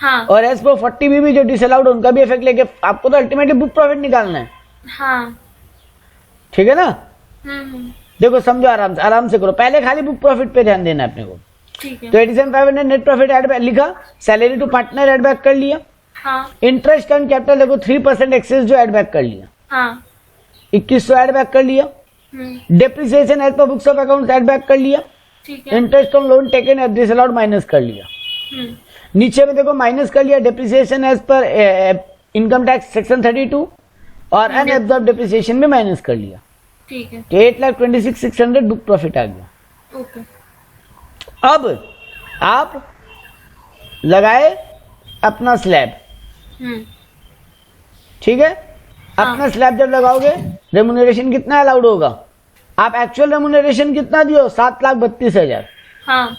हाँ, और एज पर 40B भी जो डिसअलाउड है उनका भी इफेक्ट लेके आपको तो अल्टीमेटली बुक प्रॉफिट निकालना है। हाँ, ठीक है ना? देखो समझो, आराम से करो। पहले खाली बुक प्रॉफिट पे ध्यान देना अपने को। ठीक है। तो 87,500 नेट प्रॉफिट एड बैक लिखा, salary to partner add back कर लिया, हाँ, इंटरेस्ट ऑन कैपिटल देखो 3% एक्सेस जो एड बैक कर लिया, हाँ, 2100 एड बैक कर लिया, depreciation as per books of account add back कर लिया, ठीक है, interest on loan taken at disallowed minus कर लिया। नीचे में देखो माइनस कर लिया depreciation as per income tax section 32 और अनएब्सॉर्ब डेप्रिसिएशन भी माइनस कर लिया। ठीक है। तो 8,26,600 बुक प्रॉफिट आ गया। ओके। अब आप लगाए अपना स्लैब, ठीक है। अपना स्लैब जब लगाओगे रेमुनरेशन कितना अलाउड होगा? आप एक्चुअल रेमुनरेशन कितना दियो? 7,32,000। हाँ।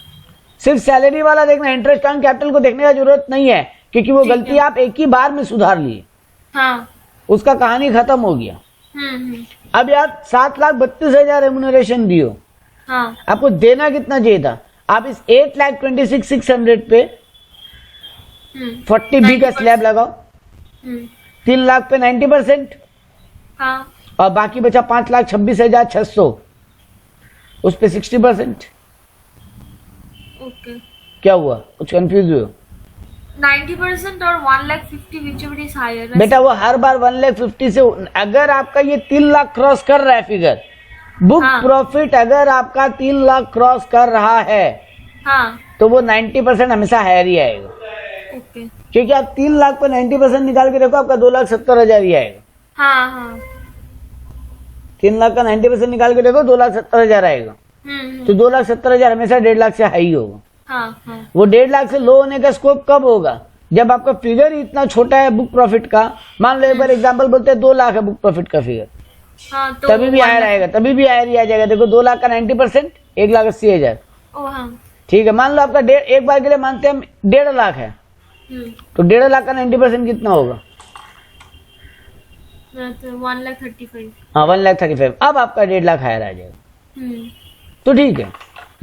सिर्फ सैलरी वाला देखना, इंटरेस्ट ऑन कैपिटल को देखने का जरूरत नहीं है, क्योंकि वो गलती आप एक ही बार में सुधार लिए। हाँ। उसका कहानी खत्म हो गया। अब यार 7,32,000 रेमुनरेशन दियो। हाँ। आपको देना कितना चाहिए था? आप इस 8,26,600 पे 40B का स्लैब लगाओ, 3 लाख पे 90%। हाँ। और बाकी बचा 5,26,600, उस पे 60%। ओके। क्या हुआ? कुछ कंफ्यूज हुए? 90% और 1,50,000 whichever is higher। बेटा वो हर बार 1,50,000 से, अगर आपका ये 3 लाख क्रॉस कर रहा है फिगर, बुक प्रॉफिट अगर आपका 3 लाख क्रॉस कर रहा है, हाँ, तो वो 90% हमेशा हायर ही आएगा। ओके। क्योंकि आप 3 लाख पर 90% निकाल के देखो, आपका 2,70,000 ही आएगा। हाँ हाँ। 3 लाख का 90% निकाल के देखो, 2,70,000 आएगा। तो 2,70,000 हमेशा 1.5 लाख से हाई होगा। हाँ हाँ। वो 1.5 लाख से लो होने का स्कोप कब होगा? जब आपका फिगर ही इतना छोटा है बुक प्रॉफिट का। मान लो एक बार एग्जांपल बोलते हैं 2 लाख है बुक प्रॉफिट का फिगर, हाँ, तो तभी भी हायर आएगा, तभी भी हायर ही आ जाएगा। देखो 2 लाख का 90% 1,80,000। ठीक है, मान लो आपका एक बार के लिए मानते हैं हम 1.5 लाख है, तो 1.5 लाख का 90% कितना होगा? 1,35,000। हाँ, 1,35,000। अब आपका 1.5 लाख हायर आ जाएगा, तो ठीक है।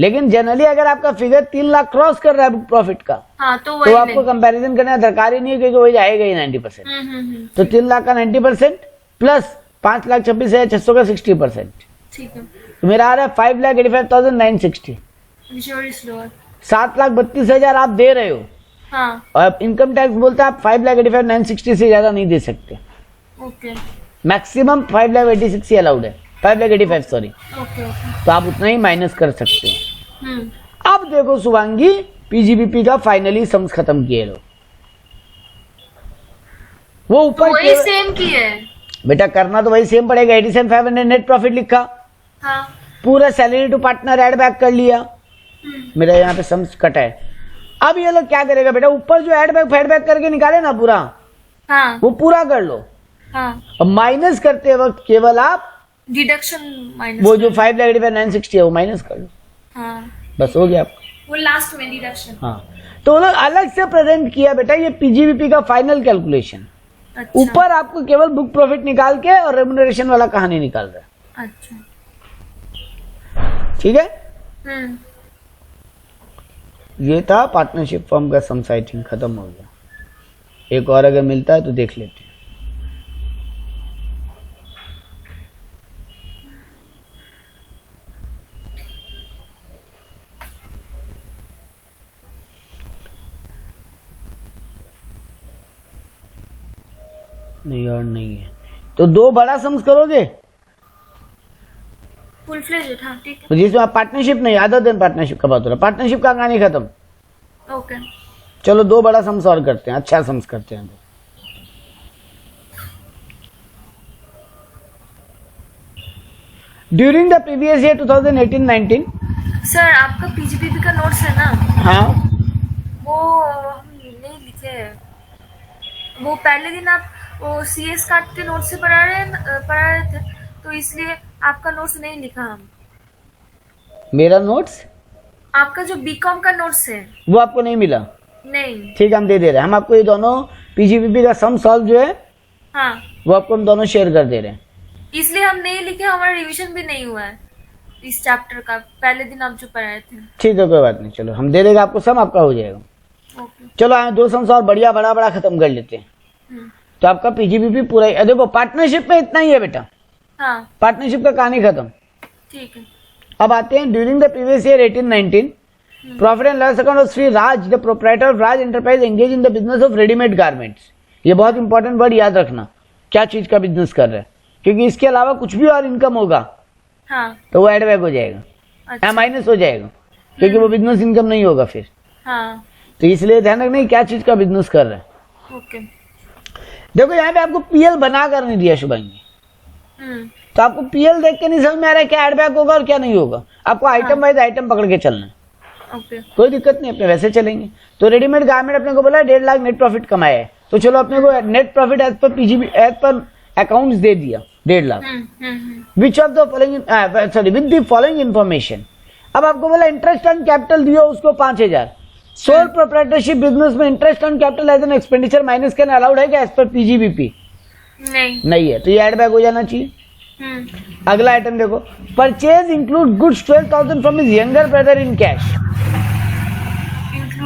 लेकिन जनरली अगर आपका फिगर 3 लाख क्रॉस कर रहा है बुक प्रॉफिट का, हाँ, तो आपको कंपैरिजन करने का दरकार ही नहीं है, क्योंकि वही जाएगा ही 90%। तो 3 लाख का 90% प्लस 5,26,600 का 60%, ठीक है। तो मेरा आ रहा है 5,85,960। 7,32,000 आप दे रहे हो, हाँ, और इनकम टैक्स बोलता है आप 5,85,960 से ज्यादा नहीं दे सकते। ओके। मैक्सिमम 5,86,000 ही अलाउड है, 5,85,000 सॉरी। Okay okay. तो आप उतना ही माइनस कर सकते हैं। अब देखो शुभांगी, पीजीबीपी का फाइनली सम्स खत्म किए लोग, वो ऊपर वही सेम की है बेटा, करना तो वही सेम पड़ेगा। 87,500 नेट प्रॉफिट लिखा, हाँ, पूरा salary to partner add back कर लिया, मेरा यहाँ पे सम्स कटा है। अब ये लोग क्या करेगा बेटा, ऊपर जो एड बैक फेड बैक करके निकाले ना पूरा, हाँ, वो पूरा कर लो। हाँ, और माइनस करते वक्त केवल आप डिडक्शन माइनस, वो जो 5,85,960 है वो माइनस कर लो, हाँ, बस हो गया आपका। वो लास्ट में डिडक्शन। हाँ, तो वो लोग अलग से प्रेजेंट किया बेटा ये पीजीबीपी का फाइनल कैलकुलेशन। अच्छा, ऊपर आपको केवल बुक प्रॉफिट निकाल के और रेम्युनरेशन वाला कहानी निकाल रहा है। अच्छा, ठीक है, ये था पार्टनरशिप फर्म का सम साइटिंग, खत्म हो गया। एक और अगर मिलता है तो देख लेते हैं। नहीं और नहीं है तो 2 बड़ा सम्स करोगे, फुल फ्लेज था, ठीक तो जिसमें आप पार्टनरशिप नहीं, अदर देन पार्टनरशिप का बात हो रहा है, पार्टनरशिप का कहानी खत्म। है, ओके। चलो 2 बड़ा सम्स और करते हैं, अच्छा सम्स करते हैं। During the previous year 2018-19, sir आपका पीजीबीपी का नोट्स है ना, हाँ, वो हम नहीं लिखे हैं। वो पहले दिन आप वो सीएस कार्ड के नोट से पढ़ा रहे थे, तो इसलिए आपका नोट्स नहीं लिखा हम। मेरा नोट्स, आपका जो बीकॉम का नोट्स है वो आपको नहीं मिला? नहीं। ठीक है, हम दे रहे हैं। हम आपको ये दोनों पीजीबीपी का सम सॉल्व जो है, हाँ, वो आपको हम दोनों शेयर कर दे रहे हैं। इसलिए हम नहीं लिखे, हमारा रिवीजन भी नहीं हुआ है इस चैप्टर का, पहले दिन आप जो पढ़ाए थे। ठीक है, कोई बात नहीं, चलो हम दे देगा आपको, सम आपका हो जाएगा। ओके। चलो आए 2 सम्स और बढ़िया बड़ा बड़ा खत्म कर लेते हैं, तो आपका पीजीबीपी पूरा ही। देखो पार्टनरशिप में इतना ही है बेटा, हाँ, पार्टनरशिप का कहानी खत्म। ठीक है। अब आते हैं during the previous year 18-19, profit and loss account of Shri Raj the proprietor of Raj enterprise engage in the business of readymade garments. ये बहुत इंपॉर्टेंट वर्ड याद रखना, क्या चीज का बिजनेस कर रहे हैं, क्योंकि इसके अलावा कुछ भी और इनकम होगा, हाँ, तो वो एड बैक हो जाएगा, अच्छा, माइनस हो जाएगा, क्योंकि वो बिजनेस इनकम नहीं होगा फिर। हाँ, तो इसलिए ध्यान रखना क्या चीज का बिजनेस कर रहे हैं। ओके। देखो यहाँ पे आपको पीएल बना कर नहीं दिया शुभांगी, तो आपको पीएल देख के नहीं समझ में आ रहा है क्या एड बैक होगा और क्या नहीं होगा। आपको आइटम वाइज आइटम पकड़ के चलना है। ओके, कोई दिक्कत नहीं, अपने वैसे चलेंगे। तो रेडीमेड गारमेंट अपने को बोला 1.5 लाख नेट प्रॉफिट कमाया है, तो चलो अपने को net profit as per PGB as per accounts दे दिया 1.5 lakh. Which of the following, sorry, with the following information. अब आपको बोला इंटरेस्ट ऑन कैपिटल दियो उसको 5,000। सोल प्रोप्राइटरशिप बिजनेस में interest on capital as an expenditure minus करना अलाउड है क्या एज पर पीजीबीपी? नहीं है, तो ये एड बैक हो जाना चाहिए। अगला आइटम देखो, purchase include goods 12,000 from his younger brother in cash.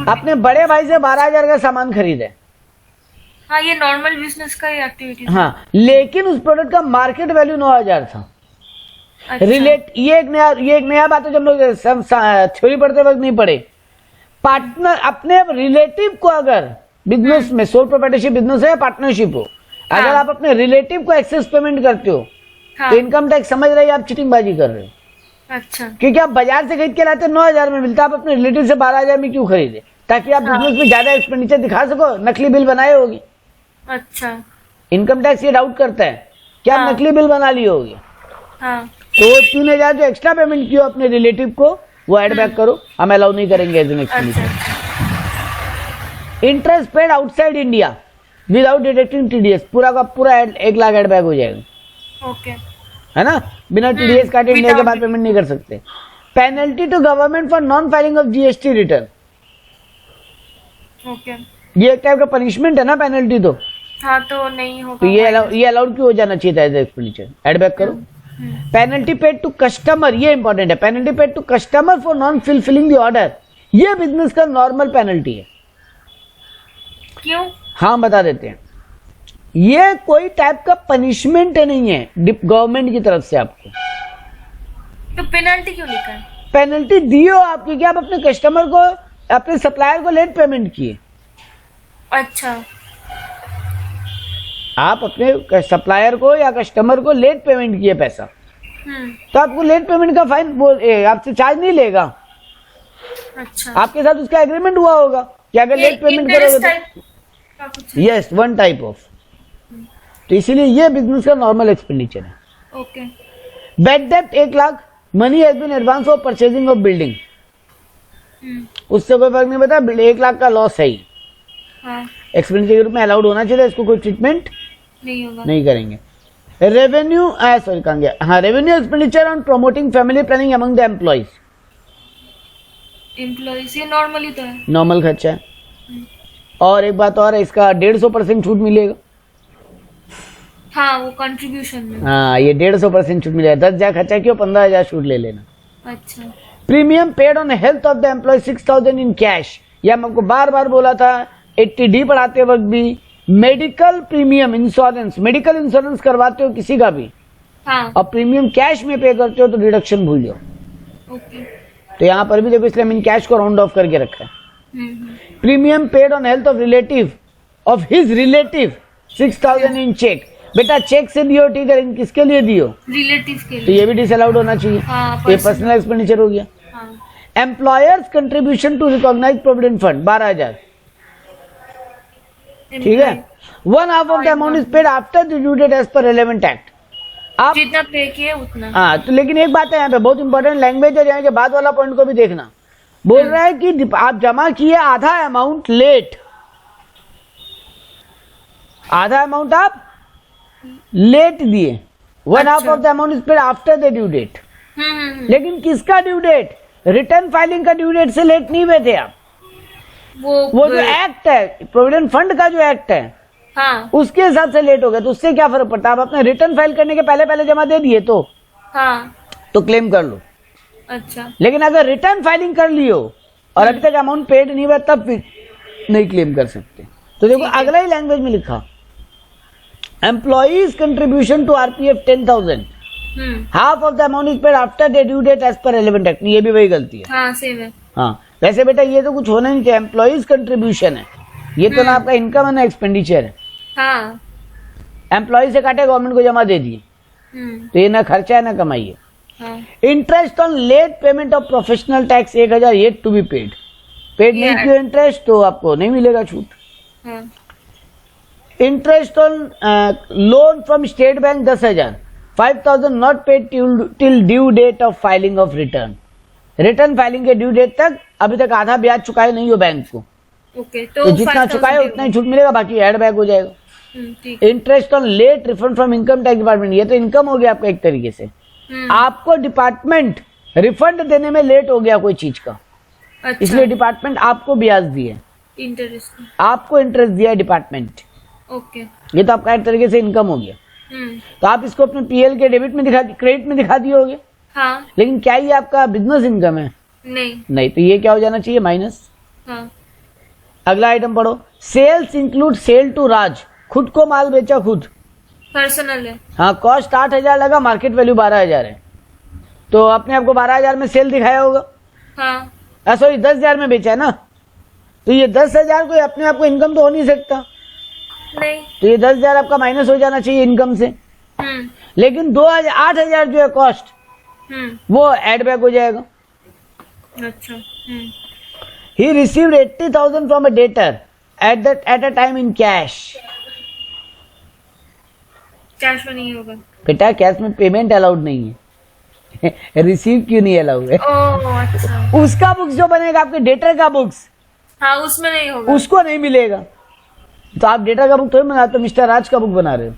अपने बड़े भाई से 12,000 का सामान खरीदे। हाँ, ये नॉर्मल बिजनेस का एक्टिविटी। हाँ, लेकिन उस प्रोडक्ट का मार्केट वैल्यू 9,000 था। अच्छा। ये एक नया बात है जो हम लोग थ्योरी पढ़ते वक्त नहीं पढ़े। पार्टनर अपने रिलेटिव को अगर बिजनेस में सोल प्रोप्राइटरशिप बिजनेस है, पार्टनरशिप हो, अगर आप अपने रिलेटिव को एक्सेस पेमेंट करते हो तो इनकम टैक्स समझ रहे आप चिटिंगबाजी कर रहे हो। अच्छा। क्योंकि आप बाजार से खरीद के लाते 9,000 में मिलता, आप अपने रिलेटिव से 12,000 में क्यों खरीदे? ताकि आप बिजनेस में ज्यादा एक्सपेंडिचर दिखा सको, नकली बिल बनाए होगी। अच्छा। इनकम टैक्स ये डाउट करता है कि आप नकली बिल बना लिए होगी। तो 3,000 जो एक्स्ट्रा पेमेंट किया अपने रिलेटिव को वो एड बैक करो, हम अलाउ नहीं करेंगे as an expenditure. Interest paid outside India without deducting TDS, पूरा का पूरा 1 लाख एड बैक हो जाएगा। ओके, है ना, बिना टीडीएस काटे इंडिया के बाद पेमेंट नहीं कर सकते। Penalty to government for non filing of GST return, okay, ये एक टाइप का पनिशमेंट है ना पेनल्टी। तो हाँ, तो नहीं होगा। तो ये अलाउड क्यों हो जाना चाहिए था एज एक्सपेंडिचर, एड बैक करो। पेनल्टी पेड टू कस्टमर, ये इंपॉर्टेंट है, penalty paid to customer for non fulfilling the order, ये बिजनेस का नॉर्मल पेनल्टी है। क्यों? हाँ, बता देते हैं। ये कोई टाइप का पनिशमेंट नहीं है गवर्नमेंट की तरफ से आपको। तो पेनल्टी क्यों लिखा है? पेनल्टी दियो आप क्योंकि आप अपने कस्टमर को, अपने सप्लायर को लेट पेमेंट किए। अच्छा। आप अपने सप्लायर को या कस्टमर को लेट पेमेंट किए पैसा, तो आपको लेट पेमेंट का फाइन आपसे चार्ज नहीं लेगा। अच्छा। आपके साथ उसका एग्रीमेंट हुआ होगा कि अगर लेट पेमेंट करोगे तो यस, वन टाइप ऑफ। तो इसीलिए ये बिजनेस का नॉर्मल एक्सपेंडिचर है। ओके। बैड डेप्ट 1 lakh, money has been advance for purchasing of building, उससे कोई फर्क नहीं पड़ता, 1 लाख का लॉस है ही। एक्सपेंडिचर के रूप में अलाउड होना चाहिए, इसको कोई ट्रीटमेंट नहीं होगा, नहीं करेंगे। रेवेन्यू सॉरी कहाँ गया, हाँ, revenue expenditure on promoting family planning among the employees, ये नॉर्मली तो है, नॉर्मल खर्चा है। और एक बात और है, इसका 150% छूट मिलेगा। हाँ, वो कंट्रीब्यूशन में। हाँ, ये 150% छूट मिलेगा। 10,000 खर्चा क्यों, 15,000 छूट ले लेना। अच्छा। Premium paid on health of the employ 6,000 in cash, ये हम आपको बार बार बोला था 80D पढ़ाते वक्त भी। Medical premium insurance, medical insurance करवाते हो किसी का भी, हाँ, और प्रीमियम कैश में पे करते हो तो डिडक्शन भूल जाओ। ओके। तो यहाँ पर भी देखो, इसलिए हमने कैश को राउंड ऑफ करके रखा है। Premium paid on health of relative of his relative 6,000 in cheque, बेटा चेक से दियो, ठीक है, किसके लिए दियो, रिलेटिव के लिए, तो ये भी डिसअलाउड होना चाहिए। हाँ, ये पर्सनल एक्सपेंडिचर हो गया। Employers contribution to recognise provident fund 12,000, ठीक है। 1/2 of the amount is paid after the due date as per relevant act. आप जितना पे किए उतना। हाँ, तो लेकिन एक बात है यहाँ पे बहुत इंपॉर्टेंट, लैंग्वेज और यहाँ के बाद वाला पॉइंट को भी देखना। बोल रहा है कि आप जमा किए आधा अमाउंट लेट, आधा अमाउंट आप लेट दिए, 1/2 of the amount is paid after the due date. लेकिन किसका ड्यू डेट, रिटर्न फाइलिंग का ड्यू डेट से लेट नहीं हुए थे आप। वो जो एक्ट है, प्रोविडेंट फंड का जो एक्ट है, हाँ, उसके हिसाब से लेट हो गया, तो उससे क्या फर्क पड़ता है। आप अपने रिटर्न फाइल करने के पहले जमा दे दिए तो क्लेम कर लो। अच्छा। लेकिन अगर रिटर्न फाइलिंग कर लियो और अभी तक अमाउंट पेड नहीं हुआ, तब फिर नहीं क्लेम कर सकते। तो देखो अगला ही लैंग्वेज में लिखा, employees contribution to RPF 10,000, half of the amount is paid after the due date as per relevant act. ये भी वही गलती है। हाँ, सेम है। हाँ, वैसे बेटा ये तो कुछ होना नहीं चाहिए, एम्प्लॉइज कंट्रीब्यूशन है, ये तो ना आपका इनकम है ना एक्सपेंडिचर है। हाँ, एम्प्लॉय से काटे, गवर्नमेंट को जमा दे दिए, तो ये ना खर्चा है ना कमाई है। Interest on late payment of professional tax 1,000 yet to be paid नहीं किया इंटरेस्ट तो आपको नहीं मिलेगा छूट। Interest on loan from State Bank 10,000, 5,000 not paid till due date of filing of return. Return filing के ड्यू डेट तक अभी तक आधा ब्याज चुकाए नहीं हो बैंक को, ओके, तो जितना चुकाए उतना ही छूट मिलेगा, बाकी एड बैक हो जाएगा। Interest on late refund from income tax department, ये तो इनकम हो गया आपका एक तरीके से। आपको डिपार्टमेंट रिफंड देने में लेट हो गया कोई चीज का, अच्छा। इसलिए डिपार्टमेंट आपको ब्याज दिए, इंटरेस्ट, आपको इंटरेस्ट दिया है डिपार्टमेंट, ओके। ये तो आपका एक तरीके से इनकम हो गया। तो आप इसको अपने पीएल के डेबिट में क्रेडिट में दिखा दिए होगे। हाँ। लेकिन क्या ये आपका बिजनेस इनकम है? नहीं, तो ये क्या हो जाना चाहिए? माइनस। हाँ। अगला आइटम पढ़ो। सेल्स इंक्लूड सेल टू राज, खुद को माल बेचा खुद, पर्सनल है। हाँ, कॉस्ट 8,000 लगा, मार्केट वैल्यू 12,000 है, तो अपने आपको 12,000 में सेल दिखाया होगा। हाँ। सॉरी 10,000 में बेचा है ना, तो ये 10,000 को अपने आप को इनकम तो हो नहीं सकता, नहीं, तो ये 10,000 आपका माइनस हो जाना चाहिए इनकम से। लेकिन 8,000 जो है कॉस्ट, वो एड बैक हो जाएगा। अच्छा। He received 80,000 from a debtor at a time in cash. Cash में नहीं होगा बेटा, कैश में पेमेंट अलाउड नहीं है। रिसीव क्यों नहीं अलाउड है? ओह, अच्छा। उसका बुक्स जो बनेगा आपके डेटर का बुक्स, हाँ, उसमें नहीं होगा, उसको नहीं मिलेगा। तो आप डेटर का बुक थोड़ी बना, तो मिस्टर राज का बुक बना रहे हो,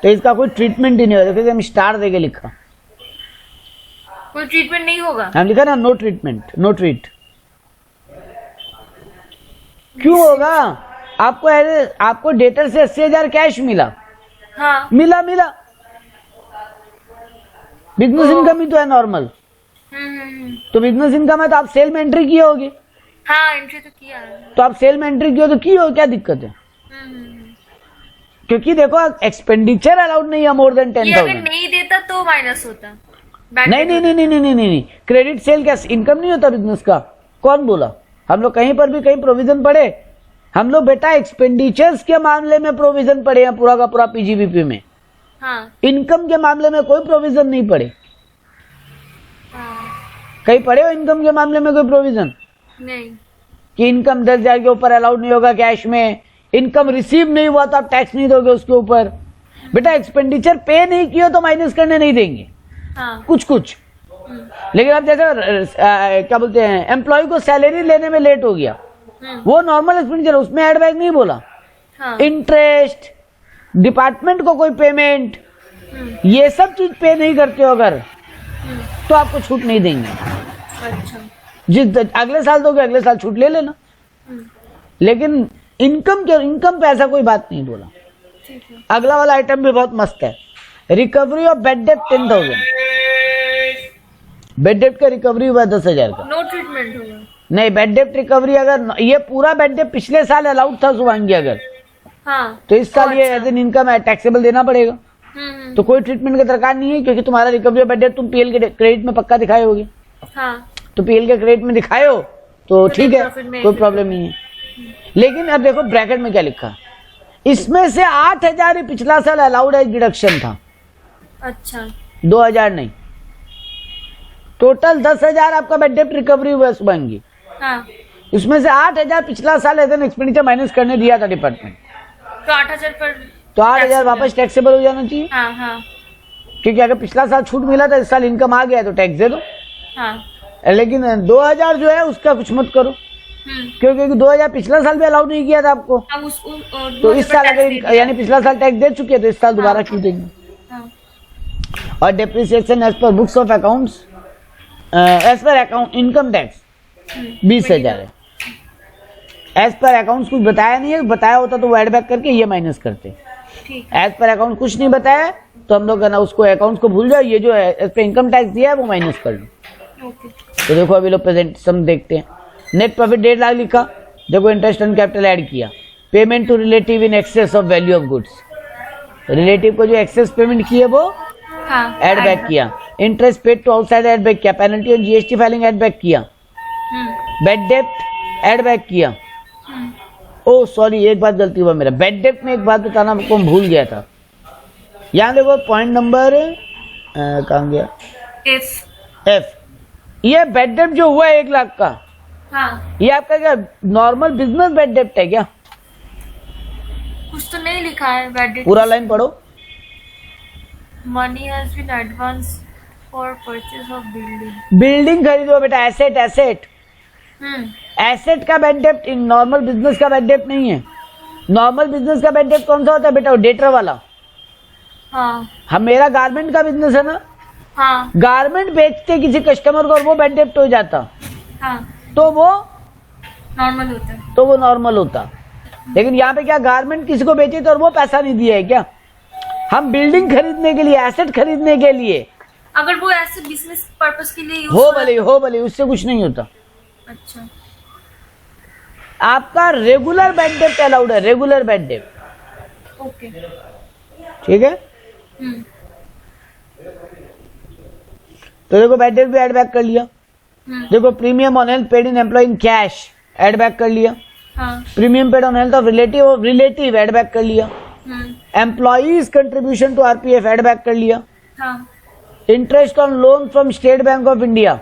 तो इसका कोई ट्रीटमेंट ही नहीं होगा। देखिए हम स्टार देके लिखा, कोई ट्रीटमेंट नहीं होगा। हम लिखा ना नो ट्रीटमेंट, नो ट्रीट। क्यों होगा? आपको डेटर से 80,000 कैश मिला। हाँ। मिला बिजनेस इनकम ही तो है नॉर्मल। तो बिजनेस इनकम है तो आप सेल में एंट्री किए होगे। हाँ, एंट्री तो किया है। तो आप सेल में एंट्री किए तो की हो, क्या दिक्कत है? क्योंकि देखो एक्सपेंडिचर अलाउड नहीं है मोर देन 10,000। अगर नहीं देता तो माइनस होता। नहीं, क्रेडिट सेल क्या इनकम नहीं होता बिजनेस का? कौन बोला? हम लोग कहीं पर भी कहीं प्रोविजन पढ़े? हम लोग बेटा एक्सपेंडिचर्स के मामले में प्रोविजन पढ़े हैं पूरा का पूरा पीजीबीपी में। हाँ। इनकम के मामले में कोई प्रोविजन नहीं पढ़े। हाँ। कहीं पढ़े हो इनकम के मामले में कोई प्रोविजन? नहीं, कि इनकम 10,000 के ऊपर अलाउड नहीं होगा कैश में, इनकम रिसीव नहीं हुआ तो आप टैक्स नहीं दोगे उसके ऊपर। बेटा एक्सपेंडिचर पे नहीं किया तो माइनस करने नहीं देंगे। हाँ। कुछ लेकिन आप जैसे क्या बोलते हैं, एम्प्लॉय को सैलरी लेने में लेट हो गया, वो नॉर्मल एक्सपेंडिचर, उसमें एड बैक नहीं बोला। हाँ। इंटरेस्ट, डिपार्टमेंट को कोई पेमेंट, ये सब चीज पे नहीं करते हो अगर, तो आपको छूट नहीं देंगे। अच्छा। जिस अगले साल दोगे अगले साल छूट ले लेना। लेकिन इनकम पे ऐसा कोई बात नहीं बोला। ठीक है। अगला वाला आइटम भी बहुत मस्त है। रिकवरी ऑफ बेड डेप्ट 10,000। बेड डेप्ट का रिकवरी हुआ 10,000 का। नो ट्रीटमेंट होगा। नहीं, बेड डेप्ट रिकवरी अगर ये पूरा बेड डेप्ट पिछले साल अलाउड था शुभांगी अगर, हाँ, तो इस साल ये एज एन इनकम है, टैक्सेबल देना पड़ेगा। तो कोई ट्रीटमेंट का दरकार नहीं है, क्योंकि तुम्हारा रिकवरी ऑफ बेड डेप्ट तुम पीएल के क्रेडिट में पक्का दिखाए होगे। हाँ। तो पीएल के क्रेडिट में दिखाए हो तो ठीक है, कोई प्रॉब्लम नहीं है। लेकिन अब देखो ब्रैकेट में क्या लिखा, इसमें से 8,000 ही पिछला साल अलाउड एज डिडक्शन था। अच्छा। 2,000 नहीं, टोटल 10,000 आपका बेड डेप्ट रिकवरी हुआ है शुभांगी। हाँ। उसमें से 8,000 पिछला साल एज एन एक्सपेंडिचर माइनस करने दिया था डिपार्टमेंट, तो 8,000 पर, तो 8,000 वापस टैक्सेबल हो जाना चाहिए। हाँ। हाँ। क्योंकि अगर पिछला साल छूट मिला था, इस साल इनकम आ गया तो टैक्स दे दो। हाँ। लेकिन 2,000 जो है उसका कुछ मत करो, क्योंकि 2,000 पिछला साल भी अलाउ नहीं किया था आपको। तो इस साल अगर यानी पिछला साल टैक्स दे चुके हैं तो इस साल दोबारा क्यों देंगे? और depreciation as per books of accounts, as per account income tax 20,000 है। एज पर अकाउंट्स कुछ बताया नहीं है, बताया होता तो वो एड बैक करके ये माइनस करते। एज पर अकाउंट कुछ नहीं बताया तो हम लोग ना उसको अकाउंट्स को भूल जाओ, ये जो है एज पर इनकम टैक्स दिया है वो माइनस कर लो। तो देखो अभी लोग प्रेजेंट सम देखते हैं। नेट प्रॉफिट 1.5 लाख लिखा, देखो इंटरेस्ट ऑन कैपिटल ऐड किया। Payment to relative in excess of value of goods, relative को जो एक्सेस पेमेंट की है वो ऐड बैक किया। Interest paid to outside add back किया। Penalty on GST filing add back किया। बेड डेप्ट ऐड बैक किया। ओ सॉरी, एक बात गलती हुआ मेरा, बेड डेप्ट में एक बात बताना हमको भूल गया था। यहाँ देखो पॉइंट नंबर कहाँ गया, एफ। ये बेड डेप्ट जो हुआ है 1 लाख का, हाँ। ये आपका क्या नॉर्मल बिजनेस बेड डेप्ट है क्या? कुछ तो नहीं लिखा है बेड डेप्ट। पूरा लाइन पढ़ो। Money has been advance for purchase of building. Building खरीदो बेटा, एसेट एसेट। एसेट का बैड डेप्ट नॉर्मल बिजनेस का बैड डेप्ट नहीं है। नॉर्मल बिजनेस का बैड डेप्ट कौन सा होता है बेटा? डेटर वाला। हाँ। हम मेरा गारमेंट का बिजनेस है ना। हाँ। गारमेंट बेचते किसी कस्टमर को और वो बैड डेप्ट हो जाता। हाँ। तो वो नॉर्मल होता है। तो वो नॉर्मल होता। लेकिन यहाँ पे क्या गारमेंट किसी को बेची तो और वो पैसा नहीं दिया है क्या? हम बिल्डिंग खरीदने के लिए, एसेट खरीदने के लिए, अगर वो ऐसे बिजनेस पर्पस के लिए यूज हो भले उससे कुछ नहीं होता। अच्छा। आपका रेगुलर बैड डेप्ट अलाउड है, रेगुलर बैड डेप्ट। ओके। ठीक है। तो देखो बैड डेप्ट भी एड बैक कर लिया। देखो premium on health paid in employ in cash add back कर लिया। Premium paid on health of relative add back कर लिया। Employees contribution to RPF add back कर लिया। Interest on loan from State Bank of India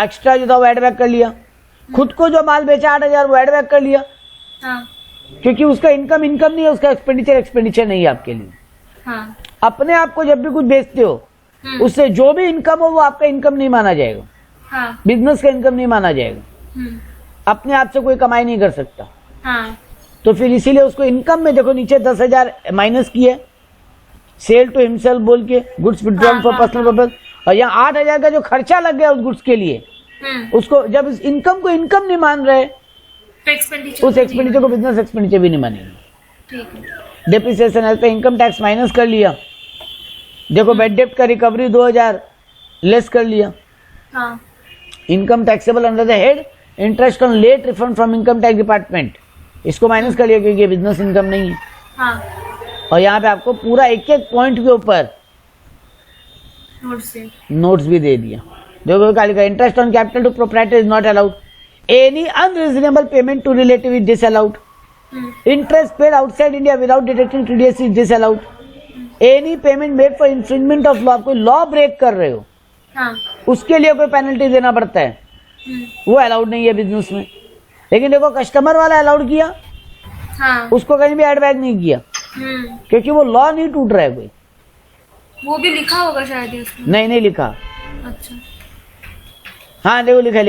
extra जो था वो एड बैक कर लिया। खुद को जो माल बेचा 8,000 वो एड बैक कर लिया। क्योंकि उसका इनकम नहीं है, उसका एक्सपेंडिचर नहीं है आपके लिए। अपने आप को जब भी कुछ बेचते हो उससे जो भी इनकम हो वो आपका इनकम नहीं माना जाएगा। बिजनेस का इनकम नहीं माना जाएगा। अपने आप से कोई कमाई नहीं कर सकता। तो फिर इसीलिए उसको इनकम में देखो नीचे 10,000 माइनस किए, सेल टू हिमसेल्फ बोल के, goods withdrawn for personal purpose. और यहाँ 8,000 का जो खर्चा लग गया उस गुड्स के लिए, उसको जब इस इनकम को इनकम नहीं मान रहे तो उस एक्सपेंडिचर को बिजनेस एक्सपेंडिचर भी नहीं मानेंगे। डेप्रिसिएशन एज पे इनकम टैक्स माइनस कर लिया। देखो बैड डेप्ट का रिकवरी 2,000 लेस कर लिया। Income taxable under the head interest on late refund from income tax department, इसको माइनस कर लिया क्योंकि ये बिजनेस इनकम नहीं है। और यहाँ पे आपको पूरा एक एक पॉइंट के ऊपर नोट्स भी दे दिया। देखो क्या लिखा, interest on capital to proprietor is not allowed, any unreasonable payment to relative is disallowed, interest paid outside India without deducting TDS is disallowed, any payment made for infringement of law, कोई law break कर रहे हो उसके लिए कोई penalty देना पड़ता है, वो अलाउड नहीं है बिजनेस में। लेकिन देखो कस्टमर वाला अलाउड किया, उसको कहीं भी एड बैक नहीं किया क्योंकि वो लॉ नहीं टूट रहा है कोई। वो भी लिखा होगा शायद इसमें। नहीं लिखा। अच्छा। हाँ देखो लिखा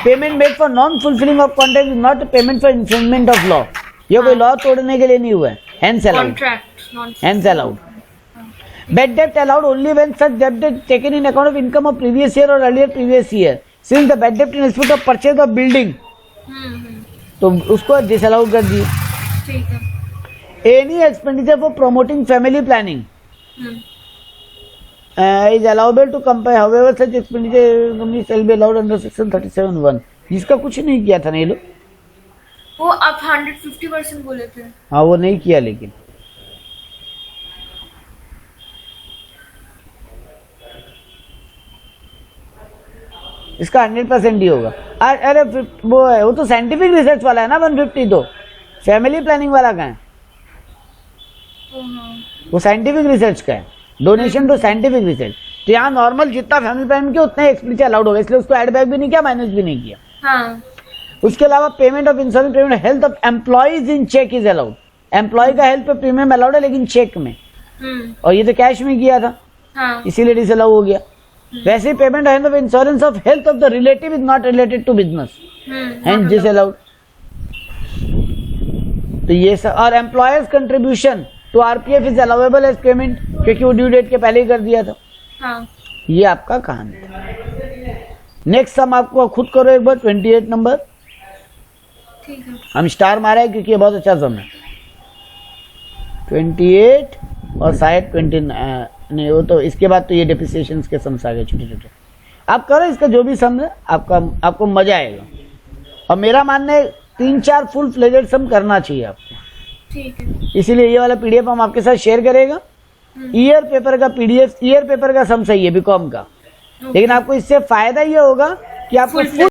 payment made for non fulfilling of contract is not payment for infringement of law, ये कोई लॉ तोड़ने के लिए नहीं हुआ है, hence allowed. Bad debt allowed only when such debt is taken in account of income of previous year or earlier previous year. Since the bad debt in respect of purchase of building, तो उसको disallow कर दिए। ठीक है। Any expenditure for promoting family planning is allowable to compare. However, such expenditure shall be allowed under section 37(1). जिसका कुछ नहीं किया था ना ये लोग, वो आप 150% बोले थे। हाँ वो नहीं किया, लेकिन इसका 100% ही होगा। अरे वो है, वो तो साइंटिफिक रिसर्च वाला है ना 150, तो फैमिली प्लानिंग वाला का है, वो साइंटिफिक रिसर्च का है, डोनेशन टू साइंटिफिक रिसर्च। तो यहाँ नॉर्मल जितना फैमिली प्लानिंग किया उतना एक्सपेंडिचर अलाउड होगा, इसलिए उसको एड बैक भी नहीं किया, माइनस भी नहीं किया। उसके अलावा payment of insurance premium health of employees in cheque is allowed. Employ का हेल्थ पे प्रीमियम अलाउड है लेकिन चेक में, और ये तो कैश में किया था इसीलिए डिसअलाउ हो गया। वैसे payment of insurance of health of the relative is not related to business, hence disallowed. तो ये सब, और employers contribution to RPF is allowable as payment, क्योंकि वो ड्यू डेट के पहले ही कर दिया था। ये आपका कहानी था। नेक्स्ट सम आपको खुद करो एक बार, 28 नंबर। ठीक है। हम स्टार मारा है क्योंकि ये बहुत अच्छा सम है। 28 और शायद 29 नहीं, वो तो इसके बाद तो ये डेप्रिसिएशन के सम्स आ गए छोटे छोटे। आप करो इसका जो भी सम है, आपको मजा आएगा। और मेरा मानना है 3-4 फुल फ्लेजेड सम करना चाहिए आपको। ठीक है। इसीलिए ये वाला पीडीएफ हम आपके साथ शेयर करेगा। ईयर पेपर का पीडीएफ, ईयर पेपर का सम सही है बीकॉम का, लेकिन आपको इससे फायदा ये होगा कि आपको